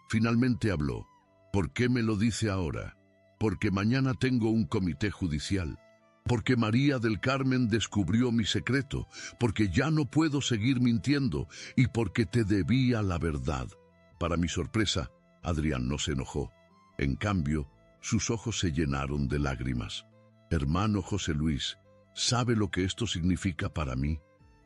Finalmente habló. «¿Por qué me lo dice ahora?» «Porque mañana tengo un comité judicial. Porque María del Carmen descubrió mi secreto. Porque ya no puedo seguir mintiendo. Y porque te debía la verdad». Para mi sorpresa, Adrián no se enojó. En cambio, sus ojos se llenaron de lágrimas. «Hermano José Luis, ¿sabe lo que esto significa para mí?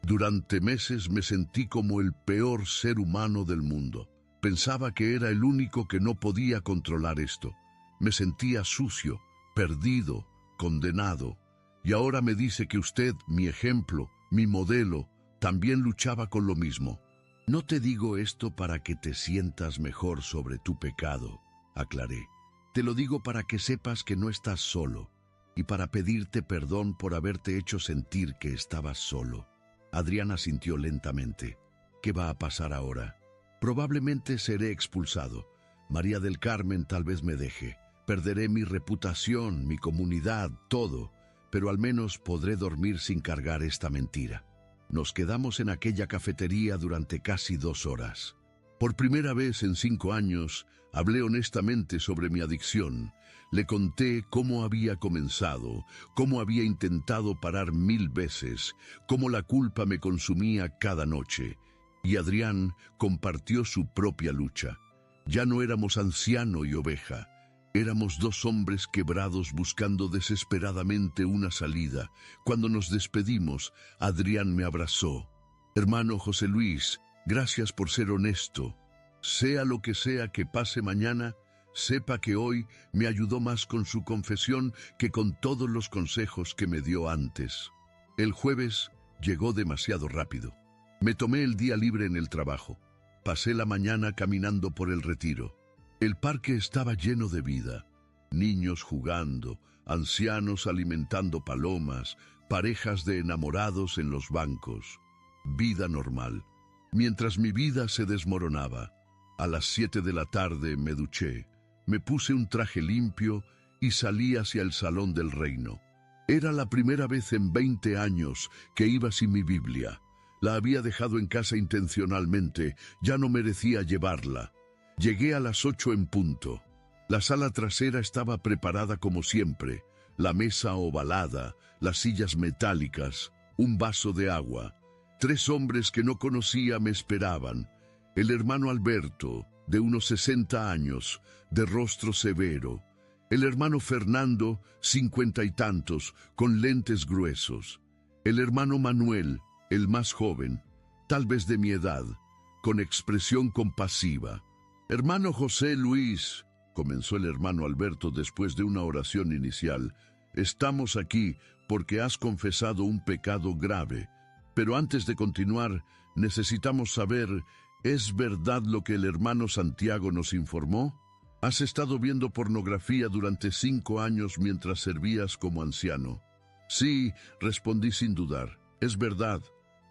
Durante meses me sentí como el peor ser humano del mundo. Pensaba que era el único que no podía controlar esto. Me sentía sucio, perdido, condenado. Y ahora me dice que usted, mi ejemplo, mi modelo, también luchaba con lo mismo». «No te digo esto para que te sientas mejor sobre tu pecado», aclaré. «Te lo digo para que sepas que no estás solo y para pedirte perdón por haberte hecho sentir que estabas solo». Adrián asintió lentamente. «¿Qué va a pasar ahora?» «Probablemente seré expulsado. María del Carmen tal vez me deje. Perderé mi reputación, mi comunidad, todo, pero al menos podré dormir sin cargar esta mentira». Nos quedamos en aquella cafetería durante casi 2 horas. Por primera vez en 5 años, hablé honestamente sobre mi adicción. Le conté cómo había comenzado, cómo había intentado parar 1000 veces, cómo la culpa me consumía cada noche. Y Adrián compartió su propia lucha. Ya no éramos anciano y oveja. Éramos 2 hombres quebrados buscando desesperadamente una salida. Cuando nos despedimos, Adrián me abrazó. «Hermano José Luis, gracias por ser honesto. Sea lo que sea que pase mañana, sepa que hoy me ayudó más con su confesión que con todos los consejos que me dio antes». El jueves llegó demasiado rápido. Me tomé el día libre en el trabajo. Pasé la mañana caminando por el Retiro. El parque estaba lleno de vida. Niños jugando, ancianos alimentando palomas, parejas de enamorados en los bancos. Vida normal. Mientras mi vida se desmoronaba, A las 7 de la tarde me duché, me puse un traje limpio y salí hacia el salón del reino. Era la primera vez en 20 años que iba sin mi Biblia. La había dejado en casa intencionalmente, ya no merecía llevarla. Llegué a las 8 en punto. La sala trasera estaba preparada como siempre, la mesa ovalada, las sillas metálicas, un vaso de agua. 3 hombres que no conocía me esperaban. El hermano Alberto, de unos 60 años, de rostro severo. El hermano Fernando, 50 y tantos, con lentes gruesos. El hermano Manuel, el más joven, tal vez de mi edad, con expresión compasiva. Hermano José Luis, comenzó el hermano Alberto después de una oración inicial, estamos aquí porque has confesado un pecado grave. Pero antes de continuar, necesitamos saber, ¿es verdad lo que el hermano Santiago nos informó? ¿Has estado viendo pornografía durante 5 años mientras servías como anciano? Sí, respondí sin dudar. Es verdad.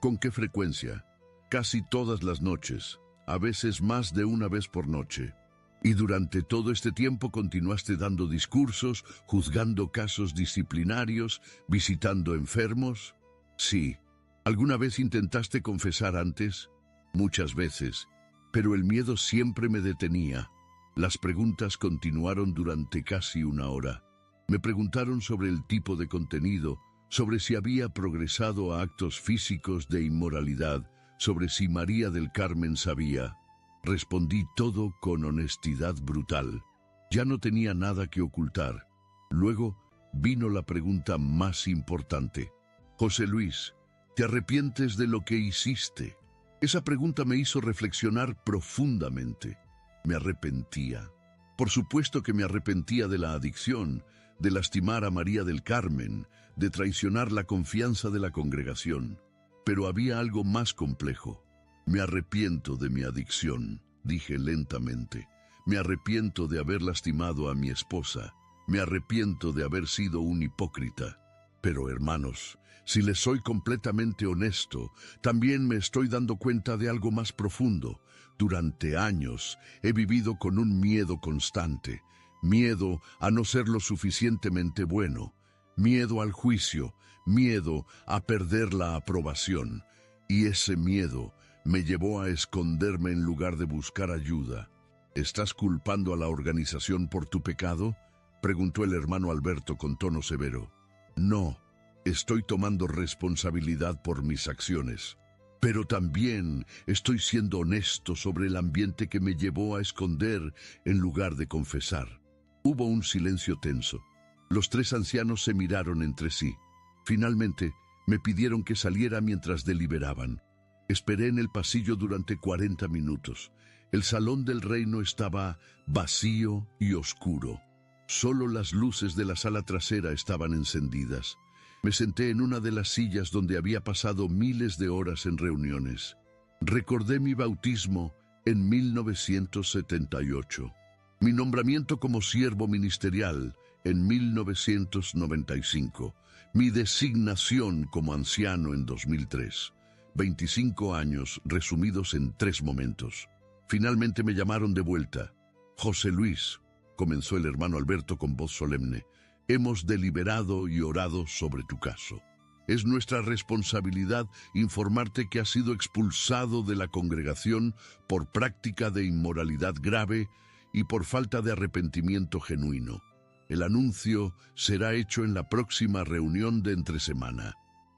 ¿Con qué frecuencia? Casi todas las noches, a veces más de una vez por noche. ¿Y durante todo este tiempo continuaste dando discursos, juzgando casos disciplinarios, visitando enfermos? Sí. ¿Alguna vez intentaste confesar antes? Muchas veces, pero el miedo siempre me detenía. Las preguntas continuaron durante casi una hora. Me preguntaron sobre el tipo de contenido, sobre si había progresado a actos físicos de inmoralidad, sobre si María del Carmen sabía. Respondí todo con honestidad brutal. Ya no tenía nada que ocultar. Luego vino la pregunta más importante. José Luis, ¿te arrepientes de lo que hiciste? Esa pregunta me hizo reflexionar profundamente. Me arrepentía. Por supuesto que me arrepentía de la adicción, de lastimar a María del Carmen, de traicionar la confianza de la congregación. Pero había algo más complejo. Me arrepiento de mi adicción, dije lentamente. Me arrepiento de haber lastimado a mi esposa. Me arrepiento de haber sido un hipócrita. Pero, hermanos, si les soy completamente honesto, también me estoy dando cuenta de algo más profundo. Durante años he vivido con un miedo constante. Miedo a no ser lo suficientemente bueno. Miedo al juicio. Miedo a perder la aprobación. Y ese miedo me llevó a esconderme en lugar de buscar ayuda. ¿Estás culpando a la organización por tu pecado?, preguntó el hermano Alberto con tono severo. No, estoy tomando responsabilidad por mis acciones. Pero también estoy siendo honesto sobre el ambiente que me llevó a esconder en lugar de confesar. Hubo un silencio tenso. Los 3 ancianos se miraron entre sí. Finalmente, me pidieron que saliera mientras deliberaban. Esperé en el pasillo durante 40 minutos. El salón del reino estaba vacío y oscuro. Solo las luces de la sala trasera estaban encendidas. Me senté en una de las sillas donde había pasado miles de horas en reuniones. Recordé mi bautismo en 1978, mi nombramiento como siervo ministerial en 1995, mi designación como anciano en 2003. 25 años resumidos en 3 momentos. Finalmente me llamaron de vuelta. José Luis, comenzó el hermano Alberto con voz solemne, hemos deliberado y orado sobre tu caso. Es nuestra responsabilidad informarte que has sido expulsado de la congregación por práctica de inmoralidad grave y por falta de arrepentimiento genuino. El anuncio será hecho en la próxima reunión de entre semana.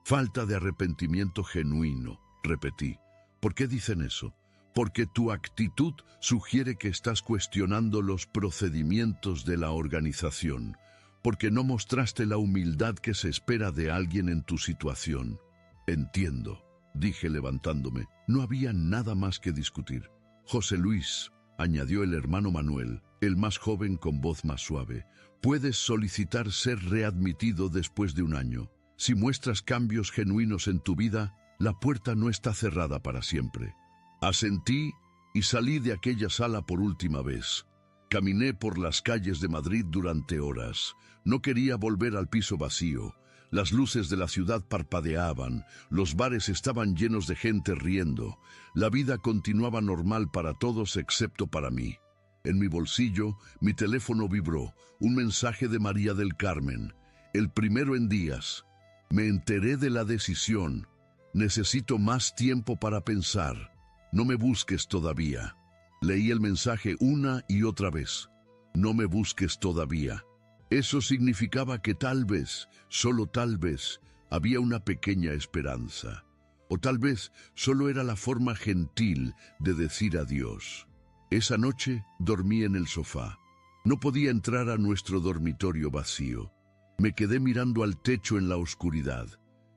Falta de arrepentimiento genuino, repetí. ¿Por qué dicen eso? Porque tu actitud sugiere que estás cuestionando los procedimientos de la organización, porque no mostraste la humildad que se espera de alguien en tu situación. Entiendo, dije levantándome. No había nada más que discutir. José Luis, añadió el hermano Manuel, el más joven con voz más suave, puedes solicitar ser readmitido después de 1 año. Si muestras cambios genuinos en tu vida, la puerta no está cerrada para siempre. Asentí y salí de aquella sala por última vez. Caminé por las calles de Madrid durante horas. No quería volver al piso vacío. Las luces de la ciudad parpadeaban, los bares estaban llenos de gente riendo. La vida continuaba normal para todos excepto para mí. En mi bolsillo, mi teléfono vibró, un mensaje de María del Carmen. El primero en días. Me enteré de la decisión. Necesito más tiempo para pensar. No me busques todavía. Leí el mensaje una y otra vez. No me busques todavía. Eso significaba que tal vez, solo tal vez, había una pequeña esperanza. O tal vez solo era la forma gentil de decir adiós. Esa noche dormí en el sofá. No podía entrar a nuestro dormitorio vacío. Me quedé mirando al techo en la oscuridad,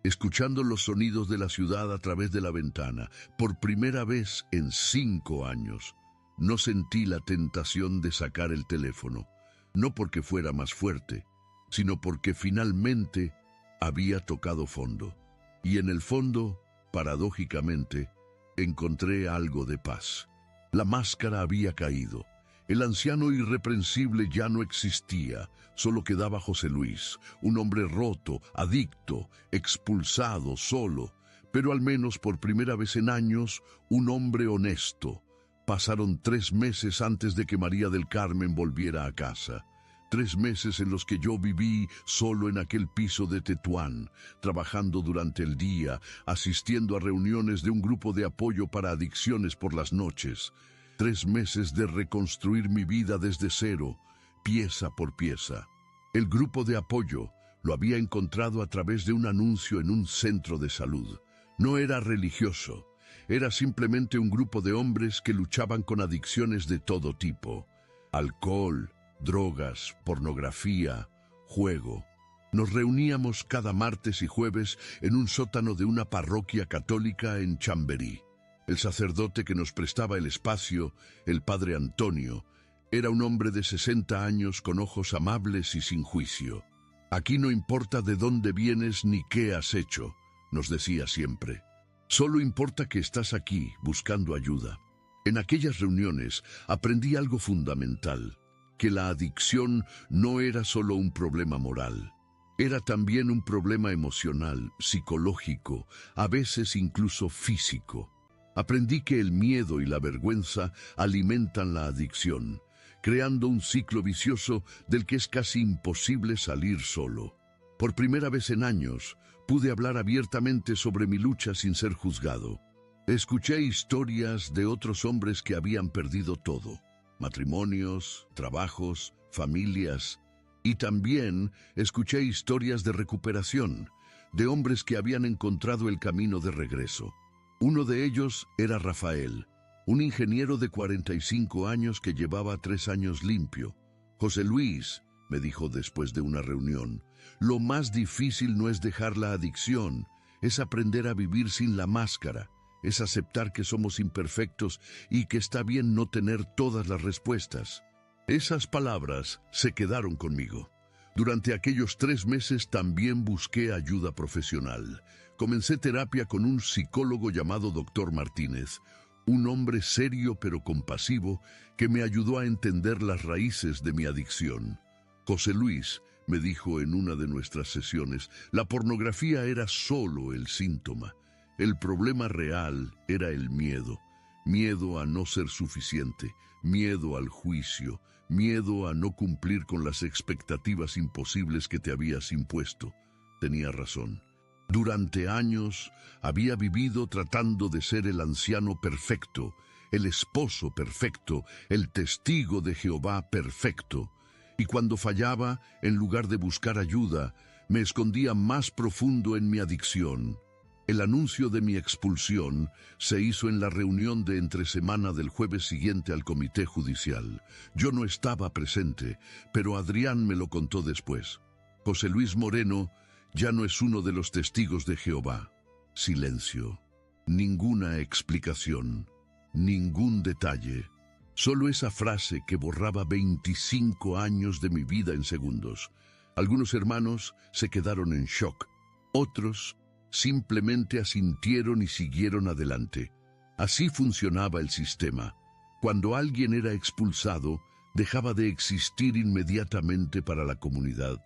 escuchando los sonidos de la ciudad a través de la ventana. Por primera vez en 5 años, no sentí la tentación de sacar el teléfono. No porque fuera más fuerte, sino porque finalmente había tocado fondo. Y en el fondo, paradójicamente, encontré algo de paz. La máscara había caído. El anciano irreprensible ya no existía. Solo quedaba José Luis, un hombre roto, adicto, expulsado, solo, pero al menos por primera vez en años, un hombre honesto. Pasaron 3 meses antes de que María del Carmen volviera a casa. 3 meses en los que yo viví solo en aquel piso de Tetuán, trabajando durante el día, asistiendo a reuniones de un grupo de apoyo para adicciones por las noches. 3 meses de reconstruir mi vida desde cero, pieza por pieza. El grupo de apoyo lo había encontrado a través de un anuncio en un centro de salud. No era religioso. Era simplemente un grupo de hombres que luchaban con adicciones de todo tipo. Alcohol, drogas, pornografía, juego. Nos reuníamos cada martes y jueves en un sótano de una parroquia católica en Chamberí. El sacerdote que nos prestaba el espacio, el padre Antonio, era un hombre de 60 años con ojos amables y sin juicio. Aquí no importa de dónde vienes ni qué has hecho, nos decía siempre. Solo importa que estás aquí buscando ayuda. En aquellas reuniones aprendí algo fundamental, que la adicción no era solo un problema moral. Era también un problema emocional, psicológico, a veces incluso físico. Aprendí que el miedo y la vergüenza alimentan la adicción, creando un ciclo vicioso del que es casi imposible salir solo. Por primera vez en años, pude hablar abiertamente sobre mi lucha sin ser juzgado. Escuché historias de otros hombres que habían perdido todo: matrimonios, trabajos, familias. Y también escuché historias de recuperación, de hombres que habían encontrado el camino de regreso. Uno de ellos era Rafael, un ingeniero de 45 años que llevaba 3 años limpio. José Luis, me dijo después de una reunión, lo más difícil no es dejar la adicción, es aprender a vivir sin la máscara, es aceptar que somos imperfectos y que está bien no tener todas las respuestas. Esas palabras se quedaron conmigo. Durante aquellos 3 meses también busqué ayuda profesional. Comencé terapia con un psicólogo llamado Dr. Martínez, un hombre serio pero compasivo que me ayudó a entender las raíces de mi adicción. José Luis me dijo en una de nuestras sesiones, la pornografía era solo el síntoma. El problema real era el miedo. Miedo a no ser suficiente, miedo al juicio, miedo a no cumplir con las expectativas imposibles que te habías impuesto. Tenía razón. Durante años había vivido tratando de ser el anciano perfecto, el esposo perfecto, el testigo de Jehová perfecto. Y cuando fallaba, en lugar de buscar ayuda, me escondía más profundo en mi adicción. El anuncio de mi expulsión se hizo en la reunión de entresemana del jueves siguiente al comité judicial. Yo no estaba presente, pero Adrián me lo contó después. José Luis Moreno ya no es uno de los testigos de Jehová. Silencio. Ninguna explicación. Ningún detalle. Solo esa frase que borraba 25 años de mi vida en segundos. Algunos hermanos se quedaron en shock. Otros simplemente asintieron y siguieron adelante. Así funcionaba el sistema. Cuando alguien era expulsado, dejaba de existir inmediatamente para la comunidad.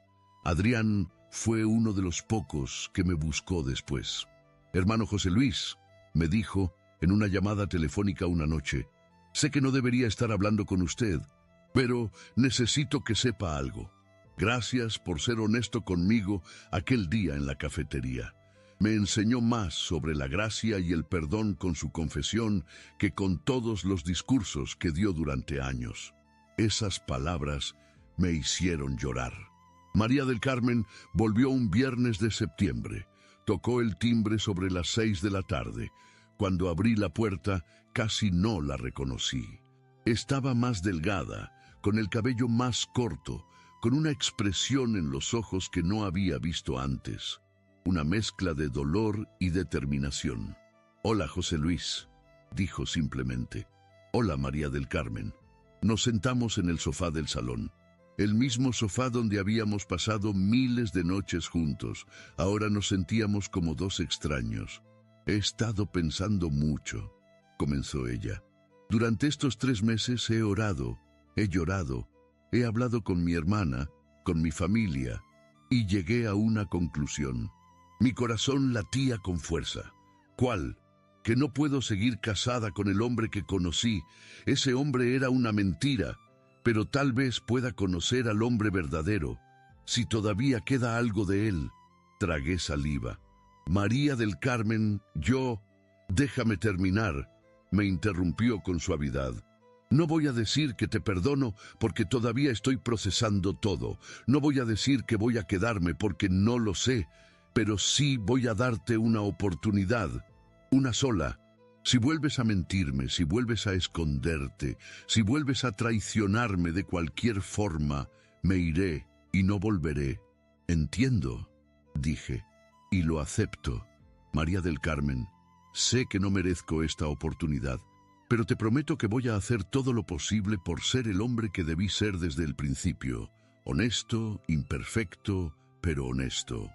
Adrián fue uno de los pocos que me buscó después. Hermano José Luis, me dijo en una llamada telefónica una noche, sé que no debería estar hablando con usted, pero necesito que sepa algo. Gracias por ser honesto conmigo aquel día en la cafetería. Me enseñó más sobre la gracia y el perdón con su confesión que con todos los discursos que dio durante años. Esas palabras me hicieron llorar. María del Carmen volvió un viernes de septiembre. Tocó el timbre sobre las 6 de la tarde. Cuando abrí la puerta, casi no la reconocí. Estaba más delgada, con el cabello más corto, con una expresión en los ojos que no había visto antes. Una mezcla de dolor y determinación. «Hola, José Luis», dijo simplemente. «Hola, María del Carmen». Nos sentamos en el sofá del salón. El mismo sofá donde habíamos pasado miles de noches juntos. Ahora nos sentíamos como dos extraños. «He estado pensando mucho», comenzó ella. «Durante estos 3 meses he orado, he llorado, he hablado con mi hermana, con mi familia, y llegué a una conclusión. Mi corazón latía con fuerza. ¿Cuál? Que no puedo seguir casada con el hombre que conocí. Ese hombre era una mentira, pero tal vez pueda conocer al hombre verdadero, si todavía queda algo de él». Tragué saliva. «María del Carmen, déjame terminar», me interrumpió con suavidad. «No voy a decir que te perdono porque todavía estoy procesando todo. No voy a decir que voy a quedarme porque no lo sé, pero sí voy a darte una oportunidad, una sola. Si vuelves a mentirme, si vuelves a esconderte, si vuelves a traicionarme de cualquier forma, me iré y no volveré». «Entiendo», dije, «y lo acepto. María del Carmen, sé que no merezco esta oportunidad, pero te prometo que voy a hacer todo lo posible por ser el hombre que debí ser desde el principio. Honesto, imperfecto, pero honesto».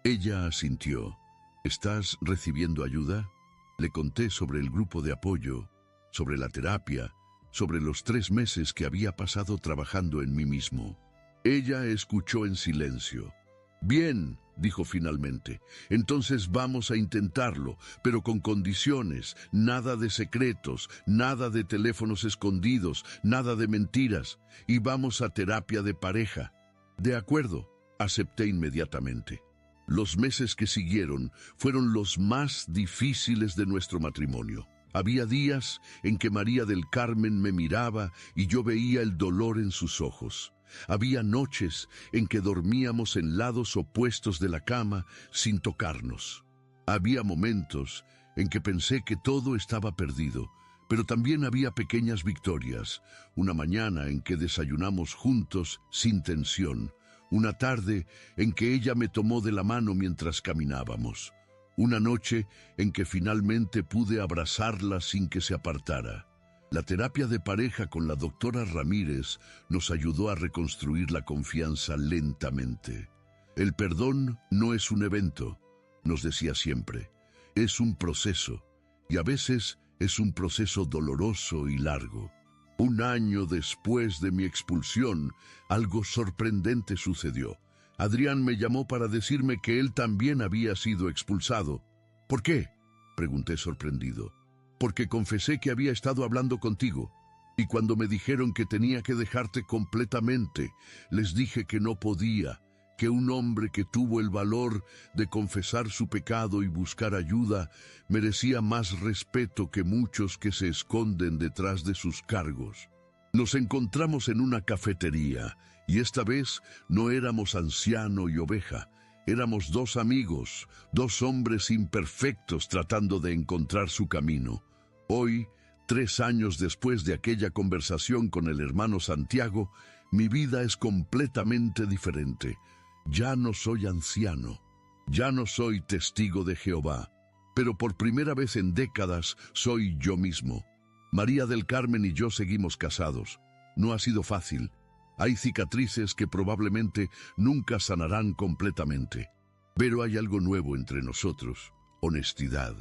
Ella asintió. «¿Estás recibiendo ayuda?». Le conté sobre el grupo de apoyo, sobre la terapia, sobre los 3 meses que había pasado trabajando en mí mismo. Ella escuchó en silencio. «Bien», dijo finalmente, «entonces vamos a intentarlo, pero con condiciones, nada de secretos, nada de teléfonos escondidos, nada de mentiras, y vamos a terapia de pareja». «De acuerdo», acepté inmediatamente. Los meses que siguieron fueron los más difíciles de nuestro matrimonio. Había días en que María del Carmen me miraba y yo veía el dolor en sus ojos. Había noches en que dormíamos en lados opuestos de la cama sin tocarnos. Había momentos en que pensé que todo estaba perdido, pero también había pequeñas victorias. Una mañana en que desayunamos juntos sin tensión. Una tarde en que ella me tomó de la mano mientras caminábamos. Una noche en que finalmente pude abrazarla sin que se apartara. La terapia de pareja con la doctora Ramírez nos ayudó a reconstruir la confianza lentamente. «El perdón no es un evento», nos decía siempre. «Es un proceso, y a veces es un proceso doloroso y largo». 1 año después de mi expulsión, algo sorprendente sucedió. Adrián me llamó para decirme que él también había sido expulsado. «¿Por qué?», pregunté sorprendido. «Porque confesé que había estado hablando contigo, y cuando me dijeron que tenía que dejarte completamente, les dije que no podía, que un hombre que tuvo el valor de confesar su pecado y buscar ayuda merecía más respeto que muchos que se esconden detrás de sus cargos». Nos encontramos en una cafetería, y esta vez no éramos anciano y oveja. Éramos 2 amigos, 2 hombres imperfectos tratando de encontrar su camino. Hoy, 3 años después de aquella conversación con el hermano Santiago, mi vida es completamente diferente. Ya no soy anciano, ya no soy testigo de Jehová, pero por primera vez en décadas soy yo mismo. María del Carmen y yo seguimos casados. No ha sido fácil. Hay cicatrices que probablemente nunca sanarán completamente. Pero hay algo nuevo entre nosotros: honestidad.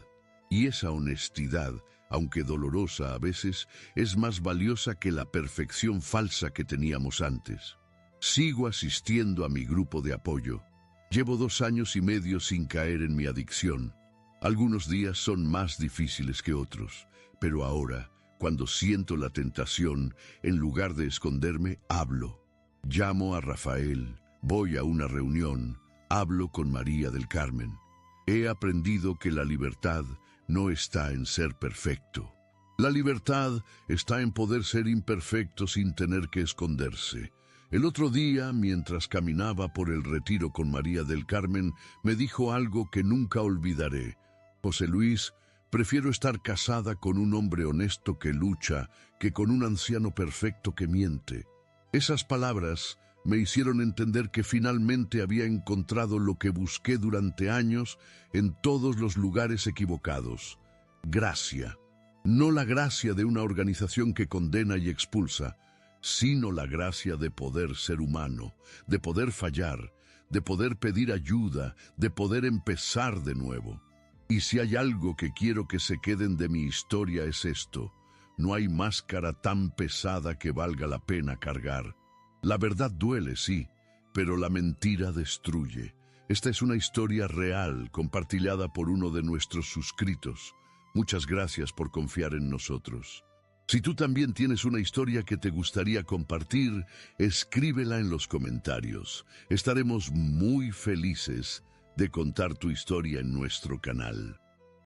Y esa honestidad, aunque dolorosa a veces, es más valiosa que la perfección falsa que teníamos antes. Sigo asistiendo a mi grupo de apoyo. Llevo 2 años y medio sin caer en mi adicción. Algunos días son más difíciles que otros, pero ahora, cuando siento la tentación, en lugar de esconderme, hablo. Llamo a Rafael, voy a una reunión, hablo con María del Carmen. He aprendido que la libertad no está en ser perfecto. La libertad está en poder ser imperfecto sin tener que esconderse. El otro día, mientras caminaba por el retiro con María del Carmen, me dijo algo que nunca olvidaré. José Luis, prefiero estar casada con un hombre honesto que lucha que con un anciano perfecto que miente. Esas palabras me hicieron entender que finalmente había encontrado lo que busqué durante años en todos los lugares equivocados. Gracia. No la gracia de una organización que condena y expulsa, sino la gracia de poder ser humano, de poder fallar, de poder pedir ayuda, de poder empezar de nuevo. Y si hay algo que quiero que se queden de mi historia es esto: no hay máscara tan pesada que valga la pena cargar. La verdad duele, sí, pero la mentira destruye. Esta es una historia real, compartida por uno de nuestros suscritos. Muchas gracias por confiar en nosotros. Si tú también tienes una historia que te gustaría compartir, escríbela en los comentarios. Estaremos muy felices de contar tu historia en nuestro canal.